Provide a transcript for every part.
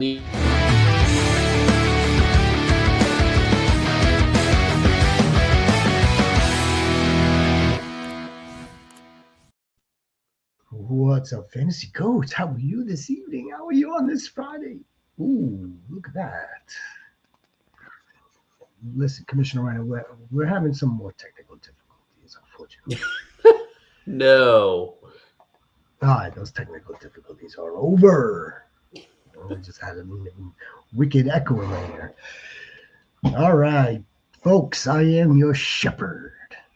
What's up, Fantasy Goats? How are you this evening? How are you on this Friday? Ooh, look at that. Listen, Commissioner Ryan, we're having some more technical difficulties, unfortunately. No. All right, those technical difficulties are over. We just had a wicked echo in there. All right, folks, I am your shepherd.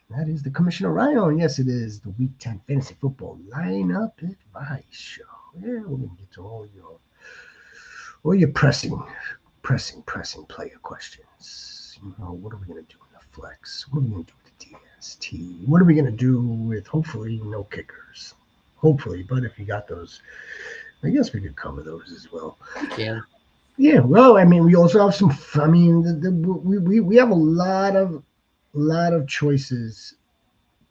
That is the Commissioner Ryan. Yes, it is the Week 10 Fantasy Football Lineup Advice Show. Yeah, we're going to get to all your pressing player questions. You know, what are we going to do in the flex? What are we going to do with the DST? What are we going to do with, hopefully, no kickers? Hopefully, but if you got those, I guess we could cover those as well. You can. Yeah, well, I mean, we also have some. I mean, we have a lot of choices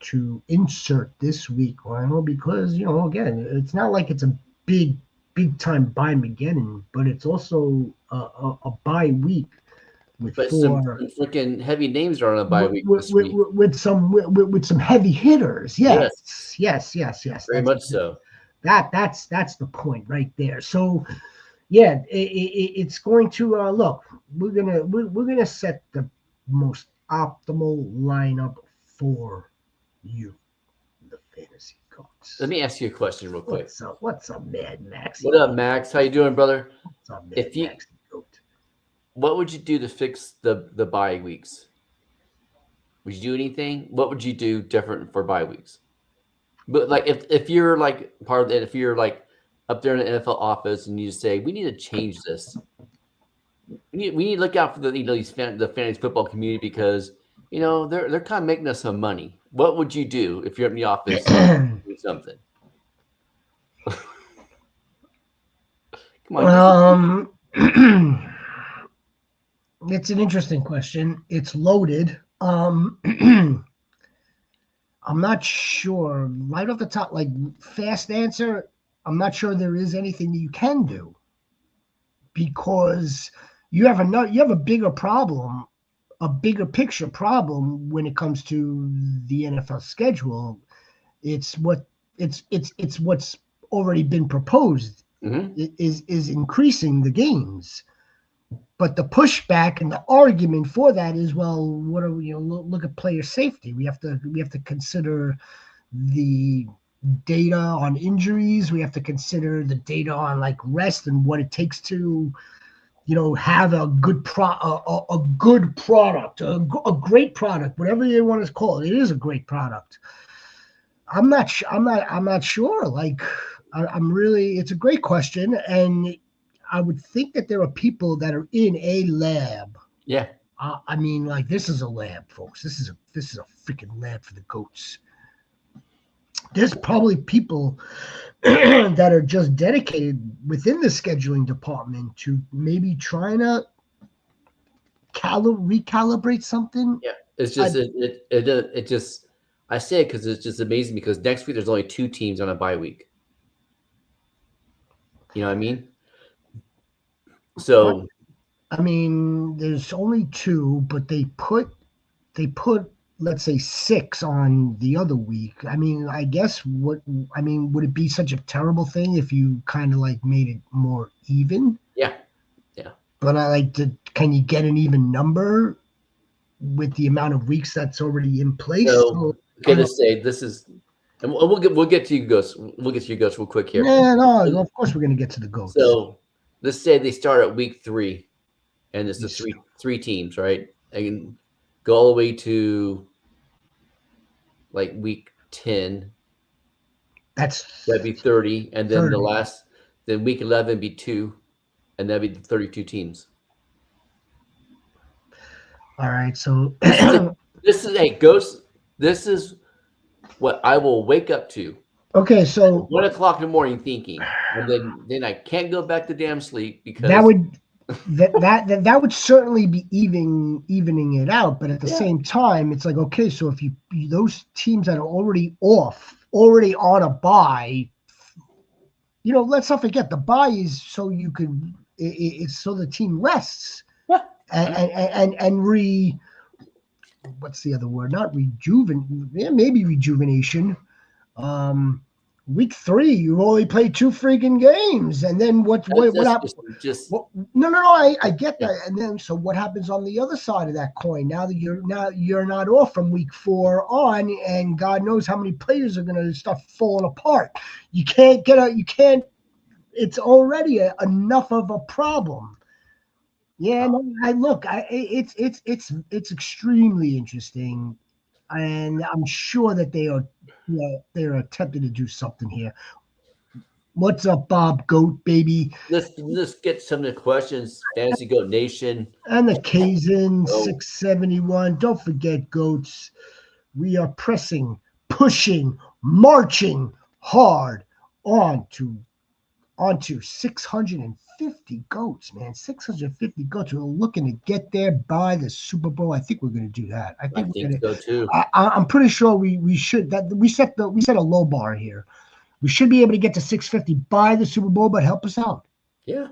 to insert this week, Lionel, because again, it's not like it's a big time buy Mageddon, but it's also a bye week with some freaking heavy names are on a bye week this week. With some heavy hitters. Yes. Very much so. That's the point right there. So yeah, it's going to look. We're gonna set the most optimal lineup for you, the Fantasy Goats. Let me ask you a question real quick. What's up, Mad Max? What up, Max? How you doing, brother? What's up, Mad Max? What would you do to fix the bye weeks? Would you do anything? What would you do different for bye weeks? But like if you're like part of it, if you're like up there in the NFL office and you say we need to change this, we need to look out for the the fantasy football community because they're kind of making us some money. What would you do if you're in the office doing something? Come on. It's an interesting question. It's loaded. I'm not sure. Right off the top, like fast answer, I'm not sure there is anything that you can do because you have a bigger problem, a bigger picture problem when it comes to the NFL schedule. It's what's already been proposed is increasing the games. But the pushback and the argument for that is, well, what are we? Look at player safety. We have to consider the data on injuries. We have to consider the data on like rest and what it takes to, have a good product, a great product, whatever you want to call it. It is a great product. I'm not sure. Like, it's a great question, and I would think that there are people that are in a lab. Yeah. I mean, like this is a lab, folks. This is a freaking lab for the goats. There's probably people that are just dedicated within the scheduling department to maybe trying to recalibrate something. Yeah, it's just it just I say it because it's just amazing because next week there's only 2 teams on a bye week. You know what I mean? So, I mean, there's only 2, but they put let's say 6 on the other week. I mean, I guess would it be such a terrible thing if you kind of like made it more even? Yeah. But can you get an even number with the amount of weeks that's already in place? So, okay, let's say this is, and we'll get to you Ghosts. We'll get to you Ghosts real quick here. No, of course we're gonna get to the Goats. So let's say they start at week 3, and it's the three teams, right? And go all the way to like week 10. That'd be 30, and then 30. Then week 11 be 2, and that'd be the 32 teams. All right, so this is Ghost. This is what I will wake up to. Okay, so 1 o'clock in the morning thinking, and then I can't go back to damn sleep because that would certainly be evening it out. But at the same time, it's like, okay, so if those teams that are already on a bye, let's not forget the bye is so you could It's so the team rests Yeah. and what's the other word? Not maybe rejuvenation. Week 3, you only played 2 freaking games, and then what happens? Just No, I get yeah. that. And then so what happens on the other side of that coin? Now that you're not off from week 4 on, and God knows how many players are going to start falling apart. You can't get out. You can't. It's already enough of a problem. Yeah, no, it's extremely interesting, and I'm sure that they're attempting to do something here. What's up, Bob Goat baby? Let's get some of the questions. Fantasy Goat Nation. And the Kazin Oh. 671. Don't forget, goats. We are pressing, pushing, marching hard onto 650 goats, man. 650 goats. We're looking to get there by the Super Bowl. I think we're going to do that. I I think we're think going so too. to. I'm pretty sure we should. That we set a low bar here. We should be able to get to 650 by the Super Bowl, but help us out. Yeah.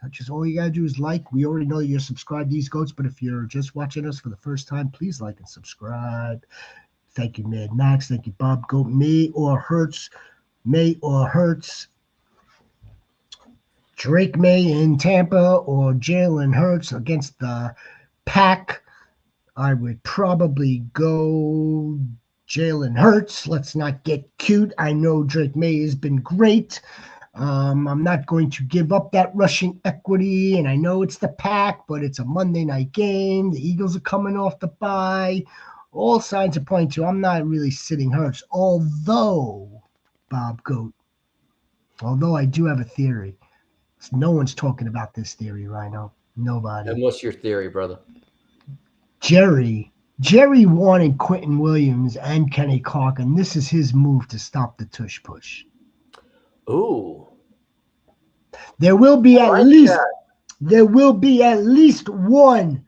Just all you gotta do is like. We already know you're subscribed to these goats, but if you're just watching us for the first time, please like and subscribe. Thank you, Mad Max. Thank you, Bob Goat. May or Hurts. Drake May in Tampa or Jalen Hurts against the Pack. I would probably go Jalen Hurts. Let's not get cute. I know Drake May has been great. I'm not going to give up that rushing equity, and I know it's the Pack, but it's a Monday night game. The Eagles are coming off the bye. All signs are pointing to I'm not really sitting Hurts, although, Bob Goat, I do have a theory. No one's talking about this theory, Rhino. Nobody. And what's your theory, brother? Jerry wanted Quentin Williams and Kenny Clark, and this is his move to stop the tush push. Ooh. There will be at least one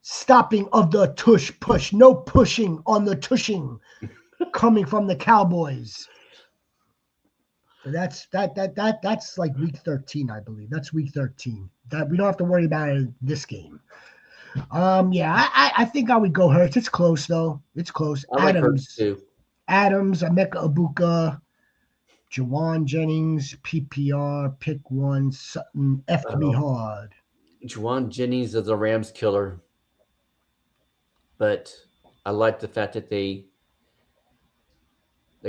stopping of the tush push. No pushing on the tushing coming from the Cowboys. That's like week 13, I believe. That's week 13. That we don't have to worry about it in this game. I think I would go Hurts. It's close though. It's close. I like Hurts too. Adams, Emeka Ibuka, Jawan Jennings, PPR, pick one, Sutton, effed me hard. Jawan Jennings is a Rams killer. But I like the fact that they're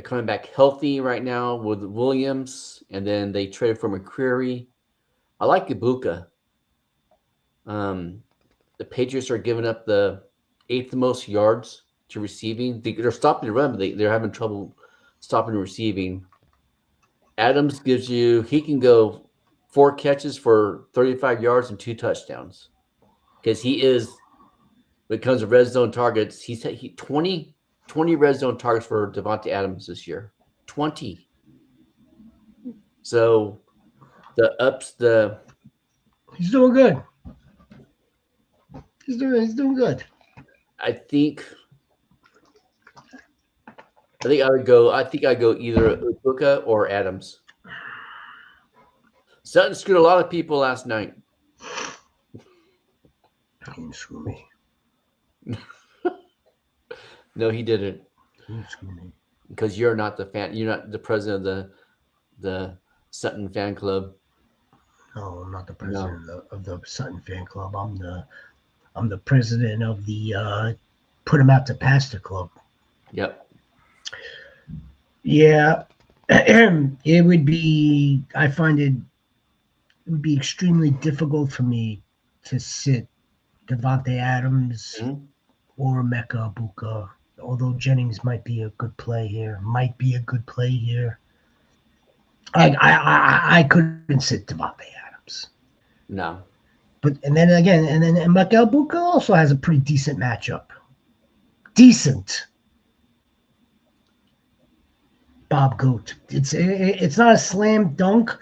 coming back healthy right now with Williams, and then they traded for McCreary. I like Ibuka. The Patriots are giving up the 8th most yards to receiving. They're stopping the run, but they're having trouble stopping receiving. Adams he can go 4 catches for 35 yards and 2 touchdowns. Because he is, when it comes to red zone targets, he's 20 red zone targets for Devontae Adams this year. 20. So he's doing good. He's doing good. I think I would go either Ibuka or Adams. Sutton screwed a lot of people last night. He didn't screw me. No, he didn't. He didn't screw me. Because you're not the fan. You're not the president of the Sutton fan club. No, I'm not the president of the Sutton fan club. I'm the president of the Put Him Out to Pastor club. Yep. Yeah, it would be. I find it would be extremely difficult for me to sit Devontae Adams or Emeka Ibuka. Although Jennings might be a good play here. I couldn't sit Devontae Adams. No. But and then Emeka Ibuka also has a pretty decent matchup. Decent. Bob Goat. It's not a slam dunk,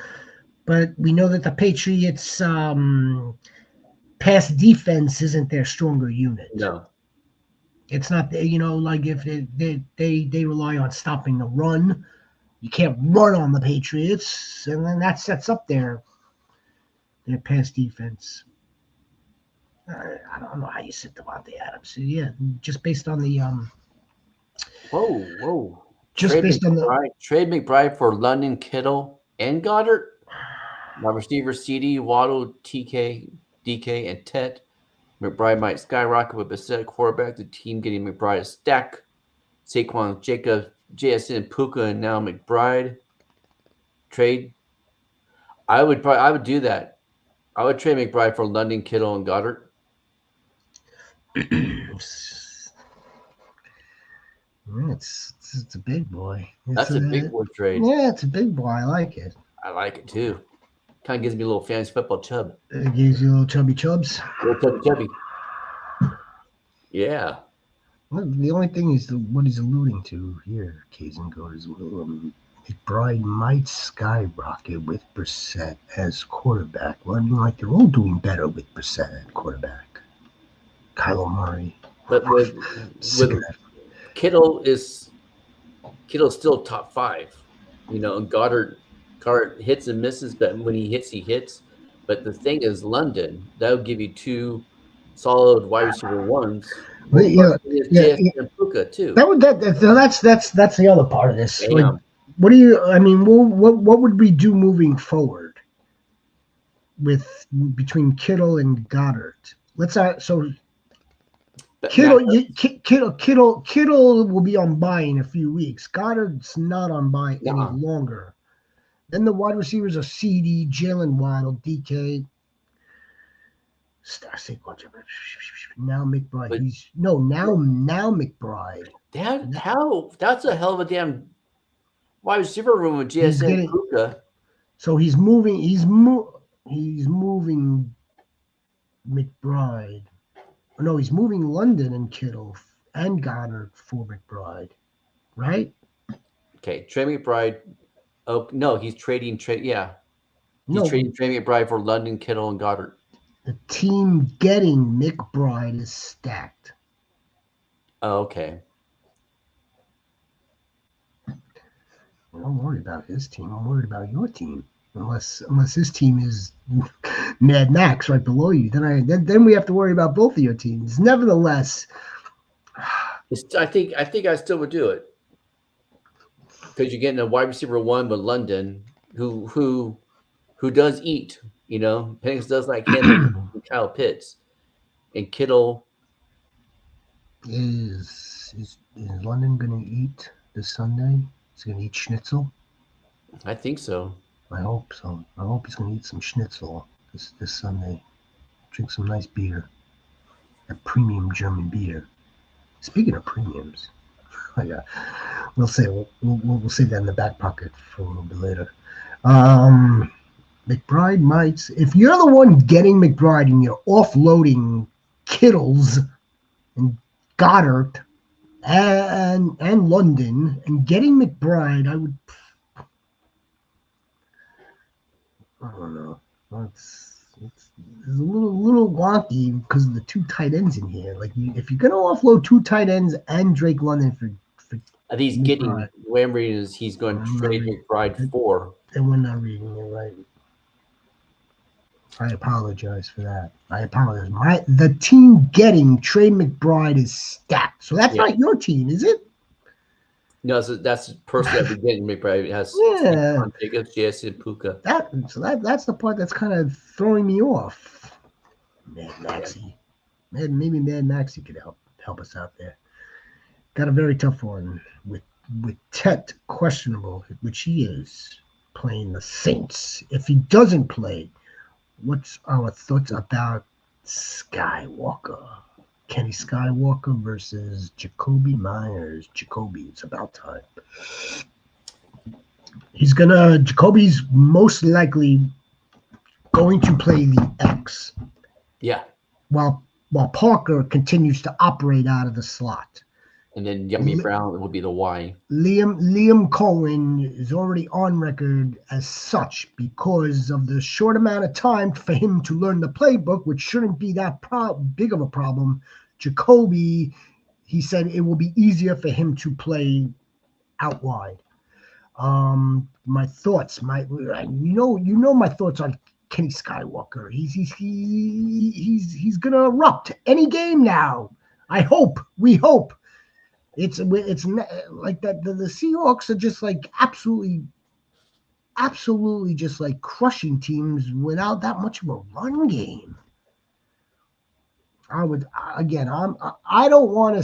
but we know that the Patriots' pass defense isn't their stronger unit. No. It's not, like if they rely on stopping the run. You can't run on the Patriots, and then that sets up their Their pass defense. I don't know how you sit Devontae Adams. So, yeah, just based on the Whoa. just based on the Trade McBride for London, Kittle, and Goddard. Wide receiver CD, Waddle, TK, DK, and Tet. McBride might skyrocket with a set of quarterback. The team getting McBride a stack. Saquon, Jacob, JSN, Puka, and now McBride. Trade. I would do that. I would trade McBride for London, Kittle, and Goddard. It's a big boy. That's a big boy trade. Yeah, it's a big boy. I like it. I like it too. Kind of gives me a little fantasy football chub. It gives you a little chubby chubs. Little chubby. Yeah. Well, the only thing is what he's alluding to here, FantasyGoats, is McBride might skyrocket with Brissett as quarterback. Well, I mean, like they're all doing better with Brissett at quarterback. Kyler Murray. But with Kittle's still top 5. And Goddard hits and misses, but when he hits. But the thing is, London, that'll give you 2 solid wide receiver ones. Puka too. That's the other part of this. Like, what do you? I mean, what would we do moving forward between Kittle and Goddard? Kittle will be on bye in a few weeks. Goddard's not on bye any longer. Then the wide receivers are CD, Jalen Waddle, DK. Now McBride. Now McBride. That's a hell of a damn wide receiver room with GSN and Puka. So he's moving. He's moving McBride. No, he's moving London and Kittle and Goddard for McBride, right? Okay, trade McBride. Oh no, he's trading Yeah, he's trading Trey McBride for London, Kittle, and Goddard. The team getting McBride is stacked. Oh, okay. Well, I'm worried about his team. I'm worried about your team. Unless his team is Mad Max right below you, then we have to worry about both of your teams. Nevertheless, I think I still would do it because you're getting a wide receiver 1 with London who does eat. Penix does like him and Kyle Pitts, and Kittle. Is London going to eat this Sunday? Is he going to eat schnitzel? I think so. I hope so. I hope he's going to eat some schnitzel this Sunday. Drink some nice beer. A premium German beer. Speaking of premiums, we'll save that in the back pocket for a little bit later. McBride might. If you're the one getting McBride and you're offloading Kittles and Goddard and London and getting McBride, I would. I don't know. It's a little wonky because of the 2 tight ends in here. Like if you're gonna offload 2 tight ends and Drake London for he's McBride. Getting the way I'm reading is he's going to trade McBride for. And we're not reading it right. I apologize for that. The team getting Trey McBride is stacked. So that's not your team, is it? No, so that's the person that we're getting McBride. It has Jacobs, JS, and Puka. That's the part that's kind of throwing me off. Mad Maxie. Maybe Mad Maxie could help us out there. Got a very tough one with Tet questionable, which he is, playing the Saints. If he doesn't play, what's our thoughts about Skywalker? Kenny Skywalker versus Jacoby Myers. Jacoby, it's about time. Jacoby's most likely going to play the X. Yeah. While Parker continues to operate out of the slot. And then Yummy Brown will be the Y. Liam Cohen is already on record as such because of the short amount of time for him to learn the playbook, which shouldn't be that big of a problem. Jacoby, he said it will be easier for him to play out wide. My thoughts, my thoughts on Kenny Skywalker. He's gonna erupt any game now. I hope. We hope. It's like that. The Seahawks are just like absolutely just like crushing teams without that much of a run game. I don't want to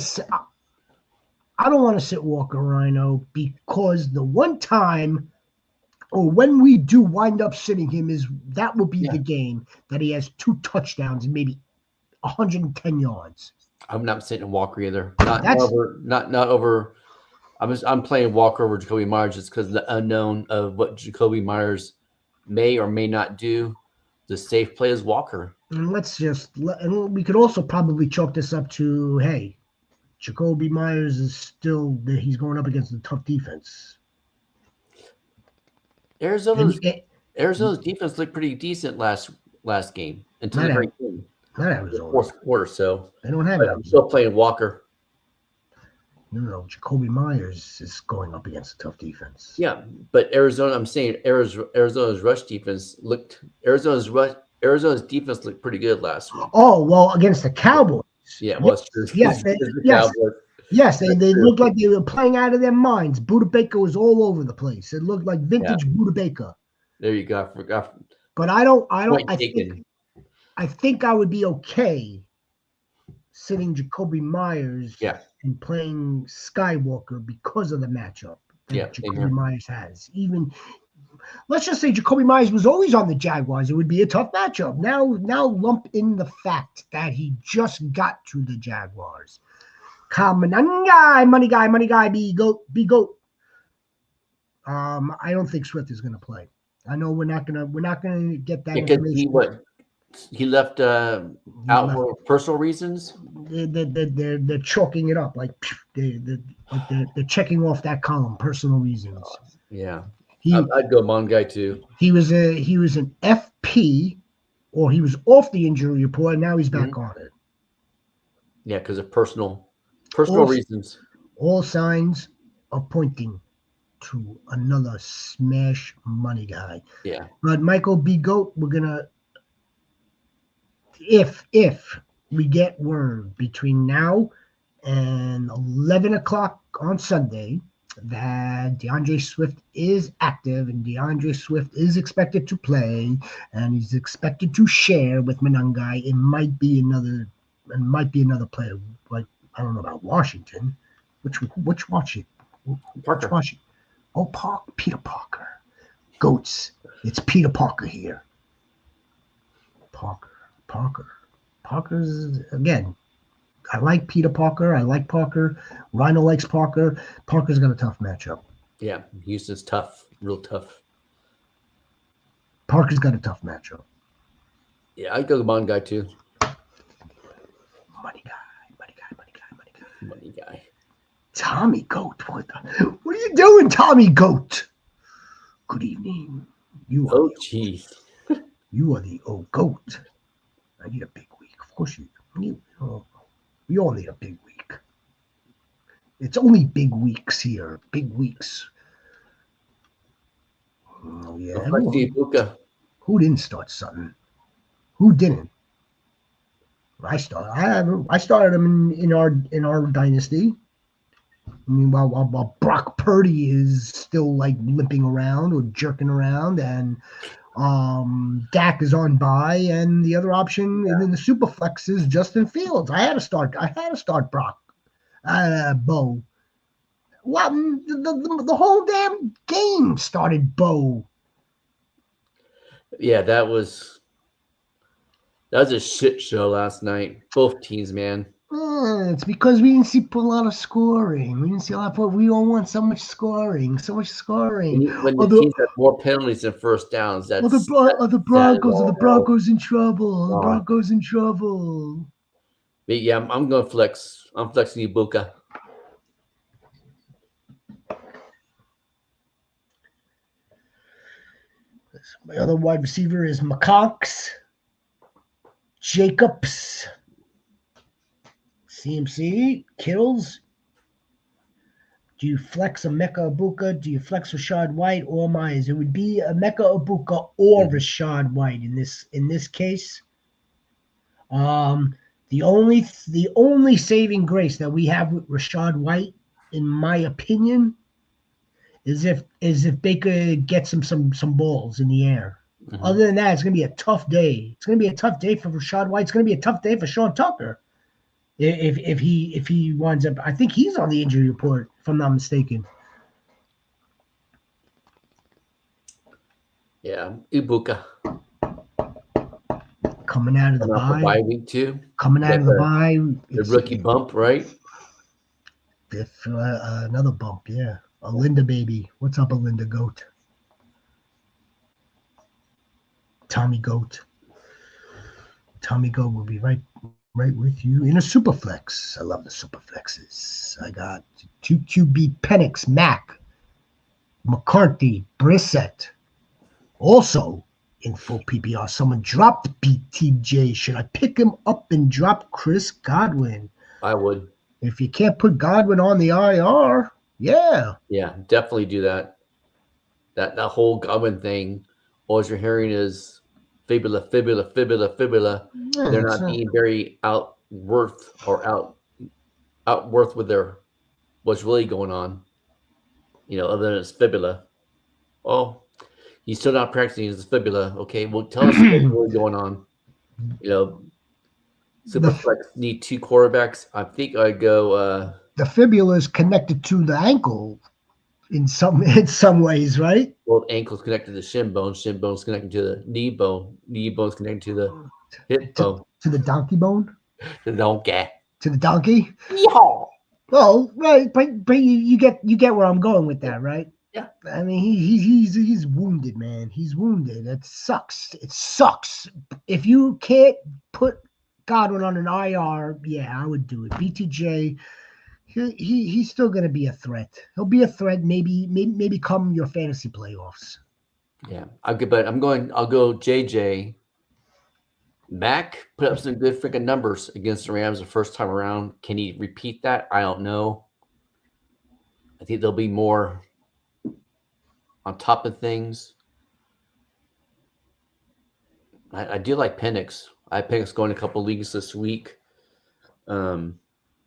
sit Walker Rhino because the one time or when we do wind up sitting him that will be the game that he has 2 touchdowns and maybe 110 yards. I'm not sitting Walker either. Not over. I'm playing Walker over Jacoby Myers just because of the unknown of what Jacoby Myers may or may not do. The safe play is Walker. And and we could also probably chalk this up to, hey, Jacoby Myers he's going up against a tough defense. Arizona's defense looked pretty decent last game until the very end. Not Arizona. Fourth quarter, so they don't have it. I'm still playing Walker. Jacoby Myers is going up against a tough defense. Yeah, but Arizona, I'm saying Arizona's rush defense Arizona's defense looked pretty good last week. Oh, well, against the Cowboys. Yeah, well, it's true. Yes, they looked like they were playing out of their minds. Buda Baker was all over the place. It looked like vintage Buda Baker. There you go. I forgot. But I think I would be okay sitting Jacoby Myers and playing Skywalker because of the matchup that Jacoby Myers has. Even let's just say Jacoby Myers was always on the Jaguars. It would be a tough matchup. Now lump in the fact that he just got to the Jaguars. Money guy, be goat. I don't think Swift is going to play. I know we're not gonna get that information. He left out for personal reasons. They're chalking it up like they're checking off that column. Personal reasons. Yeah, I'd go Mon guy too. He was an FP, or he was off the injury report. And now he's back on it. Yeah, because of personal reasons. All signs are pointing to another smash money guy. Yeah, but Michael B. Goat, we're gonna. If we get word between now and 11 o'clock on Sunday that DeAndre Swift is active and DeAndre Swift is expected to play and he's expected to share with Monangai, it might be another player. Like, I don't know about Washington. Which Washington? Parker. Washington? Oh, Peter Parker. Goats. It's Peter Parker here. Parker's, again, I like Peter Parker. I like Parker. Rhino likes Parker. Parker's got a tough matchup. Yeah, Houston's tough, real tough. Parker's got a tough matchup. Yeah, I'd go the Mon guy too. Money guy. Tommy Goat. What are you doing, Tommy Goat? Good evening. You are the Goat. I need a big week. Of course we all need a big week. It's only big weeks here. Big weeks. Oh yeah. Who didn't start something? Who didn't? I started him in our dynasty. I mean, while Brock Purdy is still like limping around or jerking around, and Dak is on bye, and the other option in the super flex is Justin Fields. I had to start Brock. Bo. Well, the whole damn game started Bo. Yeah, that was a shit show last night. Both teams, man. It's because we didn't see a lot of scoring. We didn't see a lot of. We all want so much scoring. When the teams have more penalties than first downs, that's the Broncos in trouble. The Broncos in trouble. But yeah, I'm going to flex. I'm flexing Ibuka. My other wide receiver is McCox, Jacobs, CMC, Kills, Do you flex a Mecca Ibuka? Do you flex Rashad White or Myers? It would be a Mecca Ibuka or Rashad White in this case. The only saving grace that we have with Rashad White, in my opinion, is if Baker gets him some balls in the air. Mm-hmm. Other than that, it's gonna be a tough day. It's gonna be a tough day for Rashad White. It's gonna be a tough day for Sean Tucker. If he winds up, I think he's on the injury report, if I'm not mistaken. Yeah, Ibuka. Coming out of the bye week 2. Coming out of the bye. The rookie bump, right? If another bump, yeah. Alinda baby. What's up, Alinda Goat? Tommy Goat. Tommy Goat will be right with you in a super flex. I love the super flexes. I got 2 QB Penix, Mac, McCarthy, Brissett. Also in full PPR, someone dropped BTJ. Should I pick him up and drop Chris Godwin? I would. If you can't put Godwin on the IR, yeah. Yeah, definitely do that. That whole Godwin thing, all you're hearing is fibula. Yeah, they're not being very outworth with their what's really going on. Other than his fibula. Oh, he's still not practicing his fibula. Okay, well, tell us what's really going on. Superflex need 2 quarterbacks. I think I go. The fibula is connected to the ankle in some ways, right? Well, the ankle's connected to the shin bone. Shin bone's connected to the knee bone. Knee bone's connected to the hip bone. To the donkey bone. To the donkey. To the donkey. Yeah. Well, right, but you get where I'm going with that, right? Yeah. I mean, he's wounded, man. He's wounded. It sucks. It sucks. If you can't put Godwin on an IR, yeah, I would do it. BTJ, he's still gonna be a threat. He'll be a threat. Maybe come your fantasy playoffs. Yeah, I'll go JJ. Mac put up some good freaking numbers against the Rams the first time around. Can he repeat that? I don't know. I think there'll be more on top of things. I do like Penix. I have Penix going a couple leagues this week. I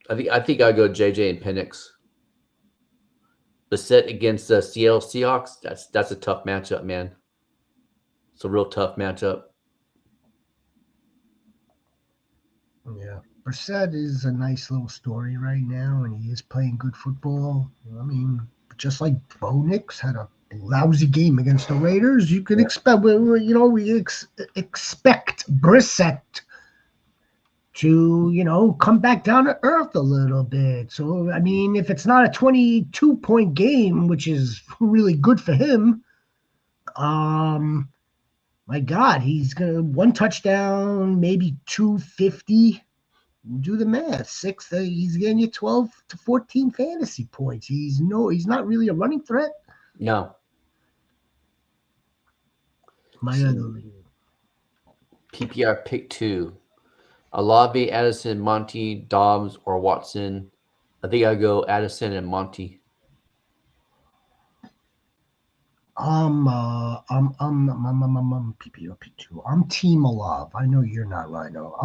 think I'll go JJ and Penix. The set against the Seattle Seahawks, that's a tough matchup, man. It's a real tough matchup. Yeah. Brissett is a nice little story right now, and he is playing good football. I mean, just like Bo Nix had a lousy game against the Raiders, you could expect, we expect Brissett to, come back down to earth a little bit. So, I mean, if it's not a 22-point game, which is really good for him, my God, he's going to 1 touchdown, maybe 250. Do the math. 6, he's getting you 12 to 14 fantasy points. He's not really a running threat. No. My other league. PPR pick 2. Olave, Addison, Monty, Dobbs, or Watson. I think I go Addison and Monty. I'm PPR pick 2. I'm Team Olave. I know you're not, Rhino.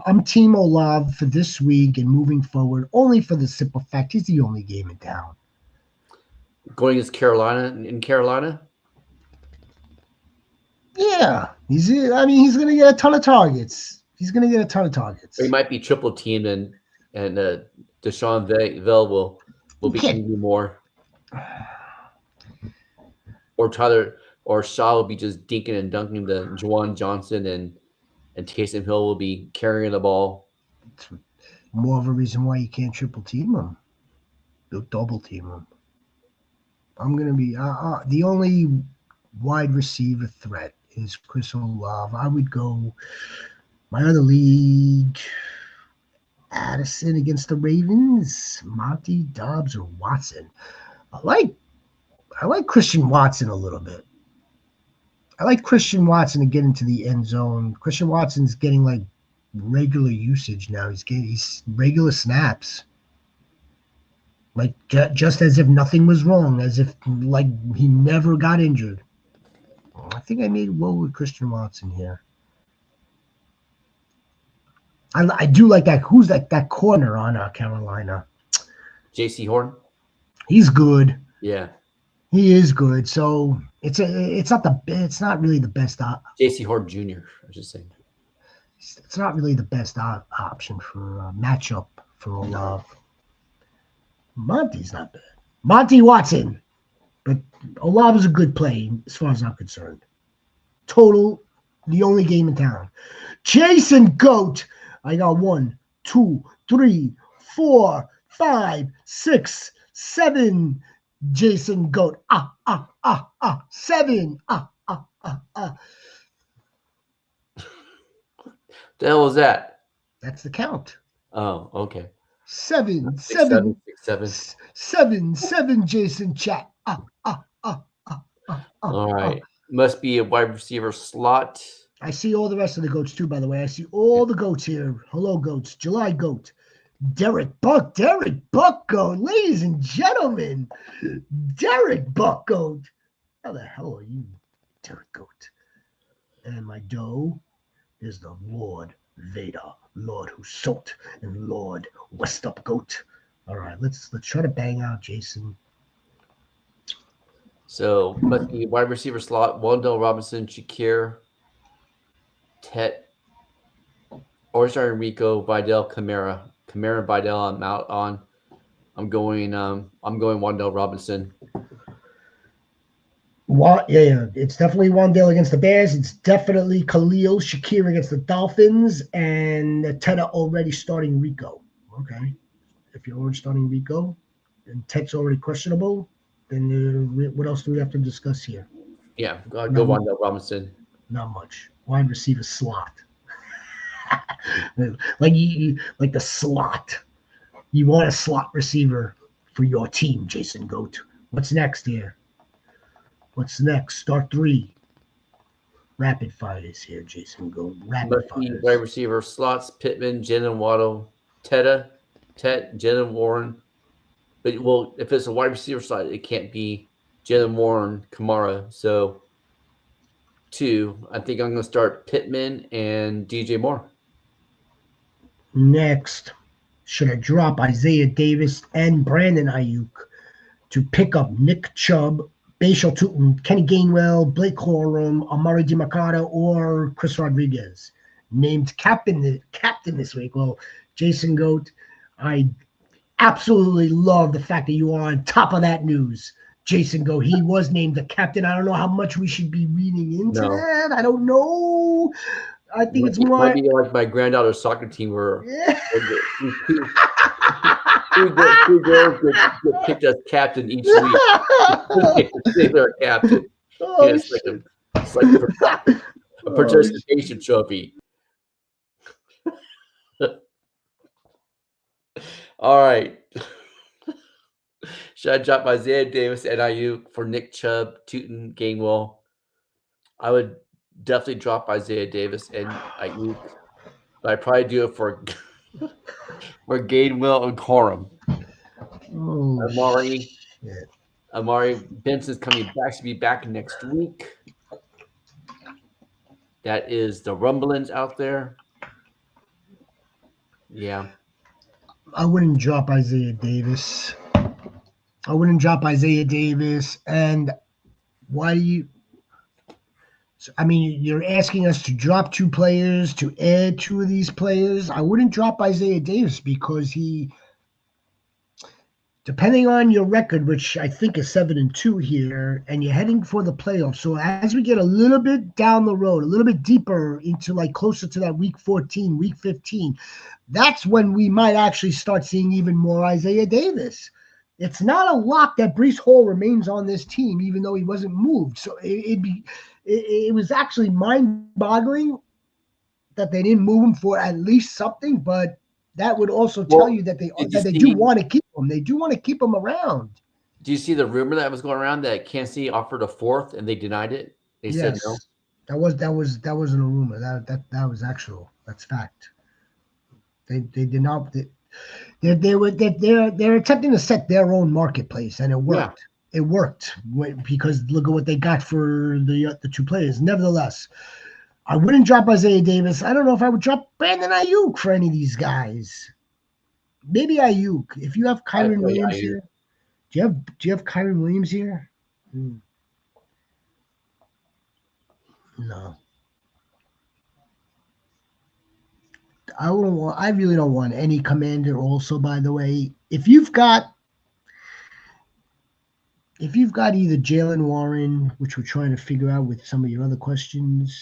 I'm Team Olave for this week and moving forward, only for the simple fact he's the only game in town. Going against Carolina in Carolina? Yeah, he's going to get a ton of targets. He's going to get a ton of targets. Or he might be triple teamed, and Deshaun Bell will be eating more. Or Tyler or Shaw will be just dinking and dunking the Juwan Johnson, and Taysom Hill will be carrying the ball. It's more of a reason why you can't triple team him. They'll double team him. I'm going to be the only wide receiver threat is Chris Olave. I would go my other league, Addison against the Ravens, Monty, Dobbs, or Watson. I like Christian Watson a little bit. I like Christian Watson to get into the end zone. Christian Watson's getting like regular usage now. He's regular snaps. Like just as if nothing was wrong, as if like he never got injured. I think I made well with Christian Watson here. I do like that. Who's that corner on Carolina? J.C. Horn. He's good. Yeah. He is good. So it's not really the best J.C. Horn Jr. I should say. it's not really the best option for matchup for Olave. Monty's not bad. Monty Watson, but Olave is a good play as far as I'm concerned. Total, the only game in town. Jason Goat. I got 1, 2, 3, 4, 5, 6, 7. Jason Goat. 7. The hell was that? That's the count. Oh, okay. 7, 6, 7, 6, 7. 7. Jason chat. All right. Must be a wide receiver slot. I see all the rest of the goats too, by the way. I see all the goats here. Hello, goats. July goat. Derek Buck goat. Ladies and gentlemen, Derek Buck goat. How the hell are you, Derek goat? And my doe is the Lord Vader, Lord Husot, and Lord Westup goat. All right, let's try to bang out Jason. So must be wide receiver slot. Wandale Robinson, Shakir, Tet, Orsar Enrico, Vidal, Kamara and Vidal. I'm out on. I'm going Wandale Robinson. Yeah. It's definitely Wandale against the Bears. It's definitely Khalil Shakir against the Dolphins, and Teta already starting Rico. Okay. If you're already starting Rico, and Ted's already questionable, then what else do we have to discuss here? Yeah, go Wandale Robinson. Not much. Wide receiver slot. like the slot. You want a slot receiver for your team, Jason Goat. What's next here? What's next? Start 3. Rapid fires here, Jason Goat. Rapid fires. Wide receiver slots: Pittman, Jalen Waddle, Tet, Jalen Warren. But if it's a wide receiver slot, it can't be Jalen Warren, Kamara. So 2. I think I'm going to start Pittman and DJ Moore. Next, should I drop Isaiah Davis and Brandon Ayuk to pick up Nick Chubb, Bashal Tutin, Kenny Gainwell, Blake Corum, Amari DiMercado, or Chris Rodriguez? Named captain this week. Well, Jason Goat, I absolutely love the fact that you are on top of that news. Jason Goat, he was named the captain. I don't know how much we should be reading into that. I don't know. I think it's more. Might be like my granddaughter's soccer team where two girls get picked as captain each week. They're a captain. Oh, it's like a participation trophy. All right. Should I drop Isaiah Davis and Ayuk for Nick Chubb, Tutin, Gainwell? I would definitely drop Isaiah Davis and Ayuk, but I'd probably do it for Gainwell and Corum. Amari Benson's coming back. Should be back next week. That is the rumblings out there. Yeah. I wouldn't drop Isaiah Davis. And why do you? I mean, you're asking us to drop 2 players, to add 2 of these players. I wouldn't drop Isaiah Davis because depending on your record, which I think is 7-2 here, and you're heading for the playoffs. So as we get a little bit down the road, a little bit deeper into like closer to that week 14, week 15, that's when we might actually start seeing even more Isaiah Davis. It's not a lock that Breece Hall remains on this team, even though he wasn't moved. So it was actually mind-boggling that they didn't move him for at least something, but that would also tell you that they do want to keep him. They do want to keep him around. Do you see the rumor that was going around that Kansas City offered a 4th and they denied it? They said no. That wasn't a rumor. That was actual. That's fact. They did not. They're attempting to set their own marketplace, and it Yeah. worked. It worked because look at what they got for the two players. Nevertheless, I wouldn't drop Isaiah Davis. I don't know if I would drop Brandon Ayuk for any of these guys. Maybe Ayuk. If you have I Kyron play Williams IU. here, do you have Kyron Williams here? No. I really don't want any commander also, by the way. If you've got either Jalen Warren, which we're trying to figure out with some of your other questions,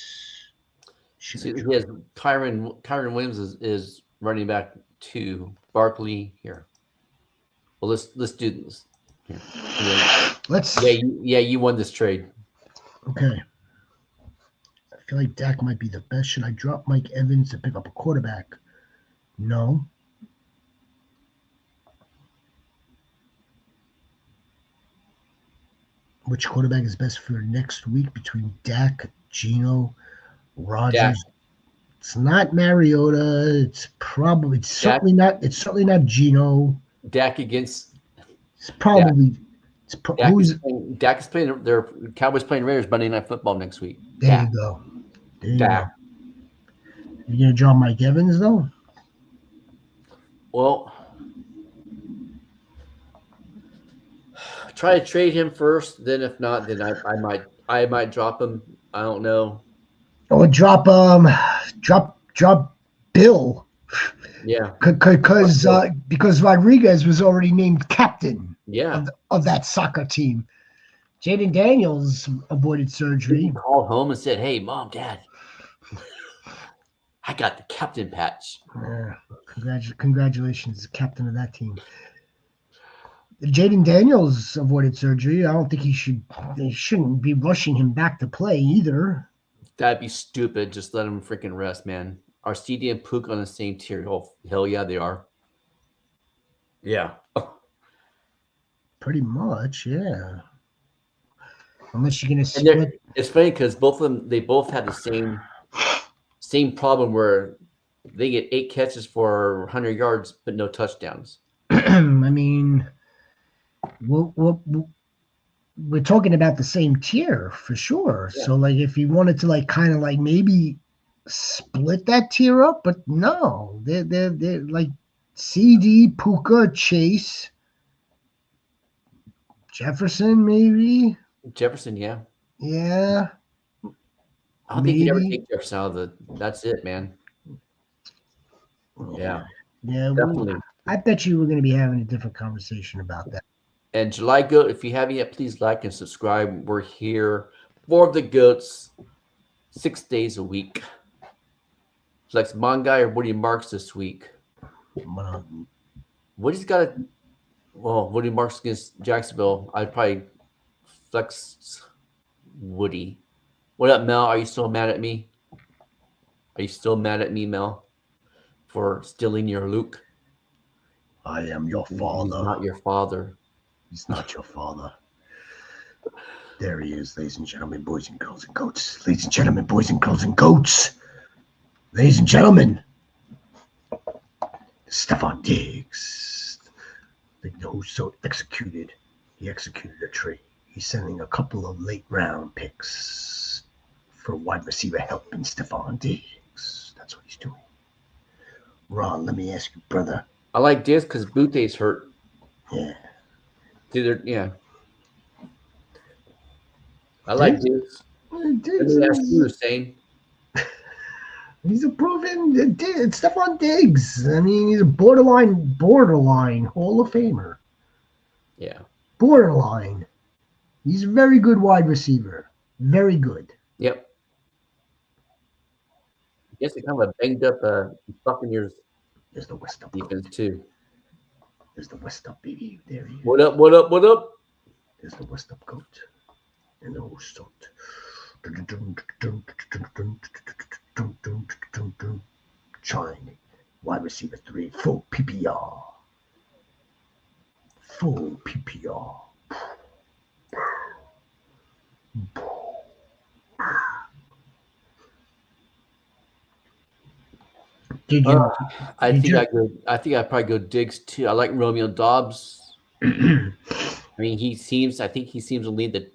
should I See, drop? he has Kyron Williams is running back 2. Barkley here. Well, let's do this. Here. Let's You won this trade. okay. I feel like Dak might be the best. Should I drop Mike Evans to pick up a quarterback? No. Which quarterback is best for next week between Dak, Geno, Dak. Rodgers? It's not Mariota. It's Dak. certainly not Geno. Dak against It's probably Dak is playing their Cowboys playing Raiders Monday Night Football next week. there Dak. you go. There you Dak. go. You gonna draw Mike Evans though? Well, try to trade him first. Then if not, then I might drop him. I don't know. Or drop Bill. Yeah. Because Rodriguez was already named captain Yeah. of that soccer team. Jaden Daniels avoided He surgery. called home and said, "Hey, Mom, Dad, I got the captain patch." Congratulations, captain of that team. Jaden Daniels avoided surgery. I don't think they shouldn't be rushing him back to play either. That'd be stupid. Just let him freaking rest, man. Are CD and Pook on the same tier? Oh, hell yeah, they are. Yeah. Pretty much, yeah. Unless you're gonna And split. it's funny because both of them, they both have the same problem where they get 8 catches for 100 yards but no touchdowns. I mean, we're talking about the same tier for sure. Yeah. So, like, if you wanted to, like, kind of like maybe split that tier up, but no, they're like CD, Puka, Chase, Jefferson, maybe. Jefferson, yeah. Yeah. I don't think you'd ever Maybe. take Jefferson out of the. That's it, man. Yeah. Yeah. Definitely. I bet you we're going to be having a different conversation about that. And July Goat, if you haven't yet, please like and subscribe. We're here for the Goats 6 days a week. Flex Mongai or Woody Marks this week. Woody's got a. Well, Woody Marks against Jacksonville. I'd probably flex Woody. What up, Mel? Are you still mad at me? Are you still mad at me, Mel, for stealing your Luke? I am your father. He's not your father. He's not your father. There he is, ladies and gentlemen, boys and girls and goats. Ladies and gentlemen, boys and girls and goats. Ladies and gentlemen, Stephon Diggs, who's so executed. He executed a trade. He's sending a couple of late round picks for wide receiver help in Stephon Diggs. That's what he's doing. Ron, let me ask you, brother. I like Diggs because Bute's hurt. Yeah. Yeah. I like Diggs. Diggs That's what you were saying. He's a proven it's Stephon Diggs. I mean, he's a borderline Hall of Famer. Yeah. Borderline. He's a very good wide receiver. Very good. Yep. I guess it kind of a banged up Buccaneers There's the West Up defense goat. too. There's the West Up baby. There he is. What up? What up? What up? There's the West Up goat. And the West Up. Chime. Wide receiver 3. Full PPR. Full PPR. Did you? I Did think you? I'd probably go Diggs too. I like Romeo Dobbs. I mean, I think he seems to lead the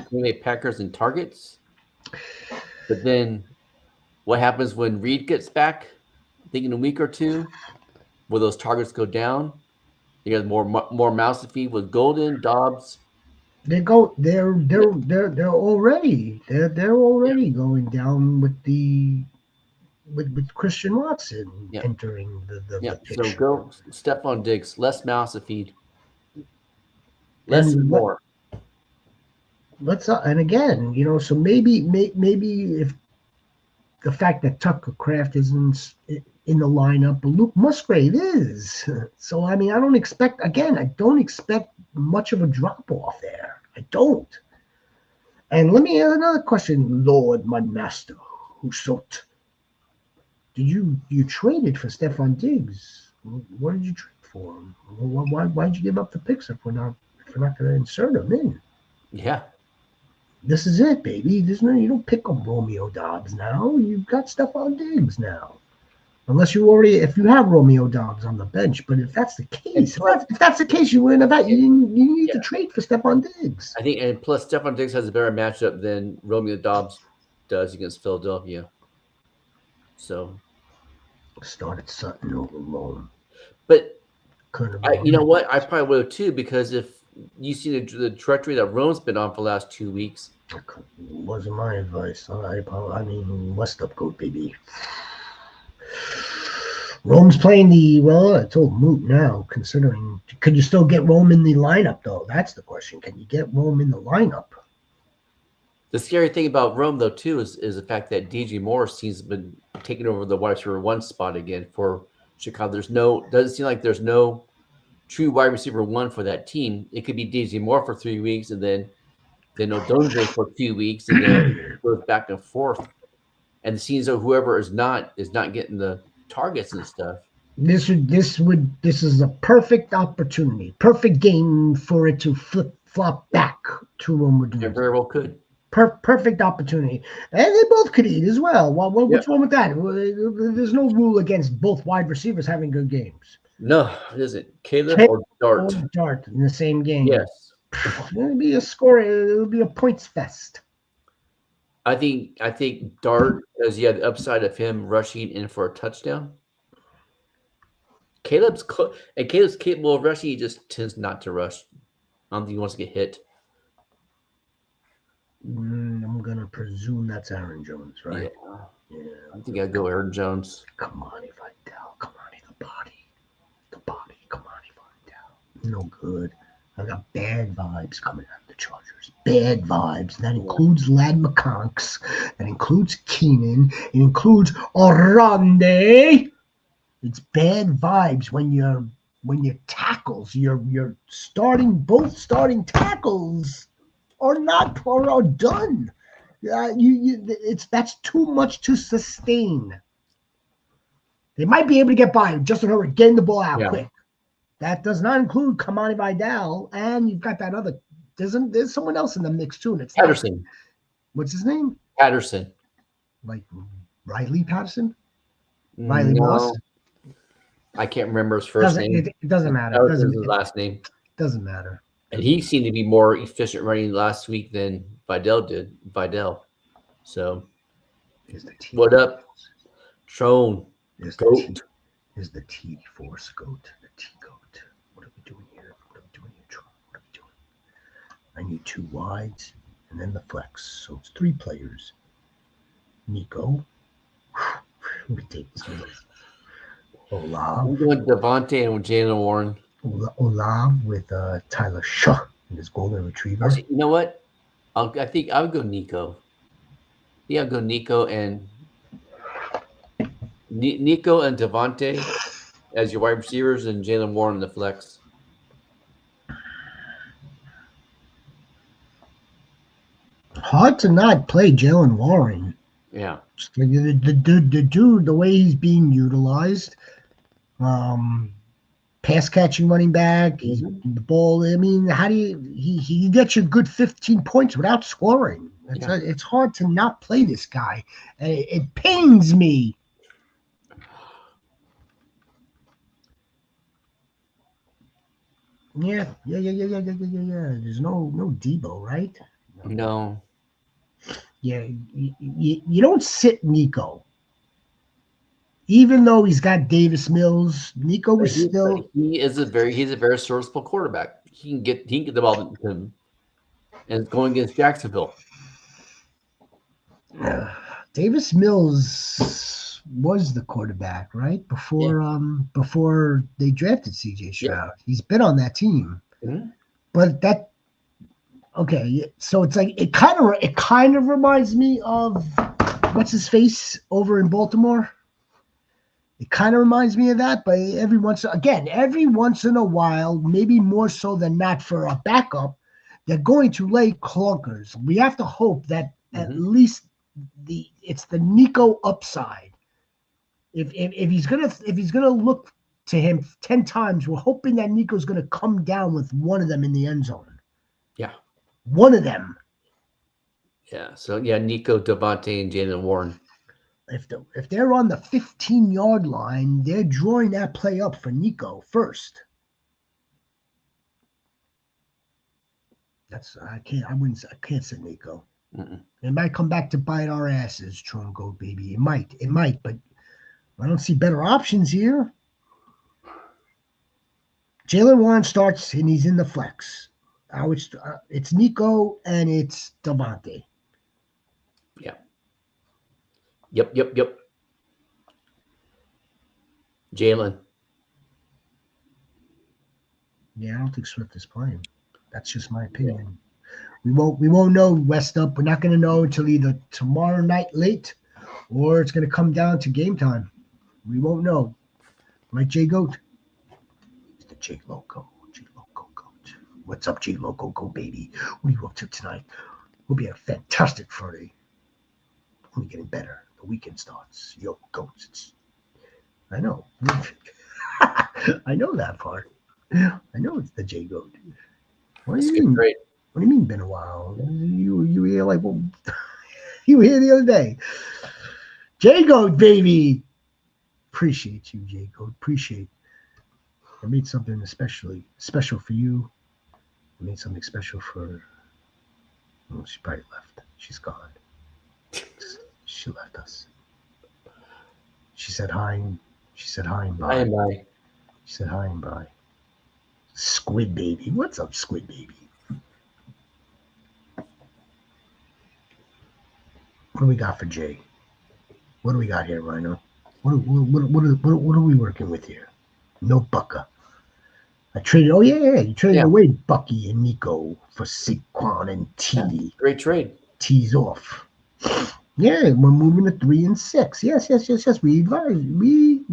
Green Bay Packers in targets. But then what happens when Reed gets back? I think in a week or two, will those targets go down? You got more mouths to feed with Golden, Dobbs. They're already going down with with Christian Watson Yep. entering the Yep. So picture. go Stephon Diggs. Less mouths to feed. Less and And more. let's and again, so maybe if the fact that Tucker Kraft isn't in the lineup, but Luke Musgrave is. So I mean, I don't expect much of a drop off there. I don't. And let me ask another question, Lord, my master, who sought. Did you traded for Stephon Diggs? What did you trade for him? Why'd you give up the picks if we're not going to insert him in? Yeah. This is it, baby. You don't pick up Romeo Dobbs now. You've got Stephon Diggs now. Unless if you have Romeo Dobbs on the bench. But if that's the case, if that's the case, you win about you need to trade for Stephon Diggs. I think, and plus Stephon Diggs has a better matchup than Romeo Dobbs does against Philadelphia. So Started Sutton over Rome. But you know what? I probably would have too, because if you see the trajectory that Rome's been on for the last 2 weeks. It wasn't my advice. I mean, West up goat, baby. Rome's playing it's all moot now, considering. Could you still get Rome in the lineup, though? That's the question. Can you get Rome in the lineup? The scary thing about Rome, though, too, is the fact that DJ Morris seems to have been taking over the wide receiver 1 spot again for Chicago. Doesn't seem like there's no true wide receiver 1 for that team. It could be DJ Moore for 3 weeks, and then Odunze for 2 weeks, and then it goes back and forth. And it seems though whoever is not getting the targets and stuff. This is a perfect opportunity, perfect game for it to flop back to Rome. It very well could. Perfect opportunity, and they both could eat as well. What's wrong with that? There's no rule against both wide receivers having good games. No, it isn't. Caleb or Dart. Or Dart in the same game. Yes, it'll be a score. It'll be a points fest. I think Dart, because you had the upside of him rushing in for a touchdown. Caleb's capable of rushing. He just tends not to rush. I don't think he wants to get hit. I'm gonna presume that's Aaron Jones, right? Yeah. I think I'd go Aaron Jones. Come on, Vidal. Come on, the body. Come on, Vidal. No good. I got bad vibes coming out of the Chargers. Bad vibes. That includes Lad McConks. That includes Keenan. It includes Orande. It's bad vibes when your tackles, your both starting tackles are done. That's too much to sustain. They might be able to get by Justin Herbert getting the ball out quick. That does not include Kamani Vidal, and you've got that other. There's someone else in the mix too, and it's Patterson. What's his name? Patterson. Like Riley Patterson? Riley Moss? I can't remember his first name. It doesn't matter. That was his last name. Doesn't matter. And he seemed to be more efficient running last week than Vidal did. So, what up, Trone? Goat. Is the T Force Goat? The T Goat. What are we doing here? Trone? What are we doing? I need 2 wides and then the flex. So it's 3 players. Nico. Let me take this one. Olave. I'm going Devontae and Jalen Warren. Olave with Tyler Shaw and his golden retriever. Actually, you know what? I think I would go Nico. Yeah, I'll go Nico and Devontae as your wide receivers and Jalen Warren in the flex. Hard to not play Jalen Warren. Yeah. The dude, the way he's being utilized, pass catching running back, he's the ball. I mean, how do he gets you good 15 points without scoring? It's hard to not play this guy. It pains me. Yeah. There's no Debo, right? No. Yeah, you don't sit Nico. Even though he's got Davis Mills, Nico But was still he's a very serviceable quarterback. He can get the ball to him, and it's going against Jacksonville. Davis Mills was the quarterback, right? Yeah. Before they drafted CJ Yep. Stroud. He's been on that team. Mhm. But that okay, so it's like it kind of reminds me of what's his face over in Baltimore. It kind of reminds me of that, but every once in a while, maybe more so than not for a backup, they're going to lay clunkers. We have to hope that at Mhm. least it's the Nico upside. If he's gonna look to him 10 times, we're hoping that Nico's gonna come down with one of them in the end zone. Yeah. One of them. Yeah. So yeah, Nico, Devontae, and Jalen Warren. If they're on the 15-yard line, they're drawing that play up for Nico first. I can't say Nico. Mm-mm. It might come back to bite our asses, Tron Goat baby. It might, but I don't see better options here. Jalen Warren starts and he's in the flex. It's Nico and it's Devontae. Yeah. Yep. Jalen. Yeah, I don't think Swift is playing. That's just my Yeah. opinion. We won't know West up. We're not gonna know until either tomorrow night late or it's gonna come down to game time. We won't know. Right, J Goat? It's the J Loco. J Loco Goat. What's up, J Loco Goat baby? What are you up to tonight? We'll be a fantastic Friday. Only getting better. The weekend starts. Yo, goats. I know. I know that part. I know it's the J Goat. What do That's you a good mean? trade. What do you mean been a while? You here like well, you were here the other day. J Goat baby. Appreciate you, J Goat. Appreciate. I made something especially special for you. I made something special for. Oh, she probably left. She's gone. She left us. She said hi. She said hi and Bye bye. and bye. She said hi and bye. Squid baby. What's up, Squid baby? What do we got for Jay? What do we got here, Rhino? What are we working with here? No Bucka. I traded. Oh yeah. You traded Yeah. away Bucky and Nico for Saquon and Yeah. T. Great trade. T's off. Yeah, we're moving to 3-6. Yes. We advised. We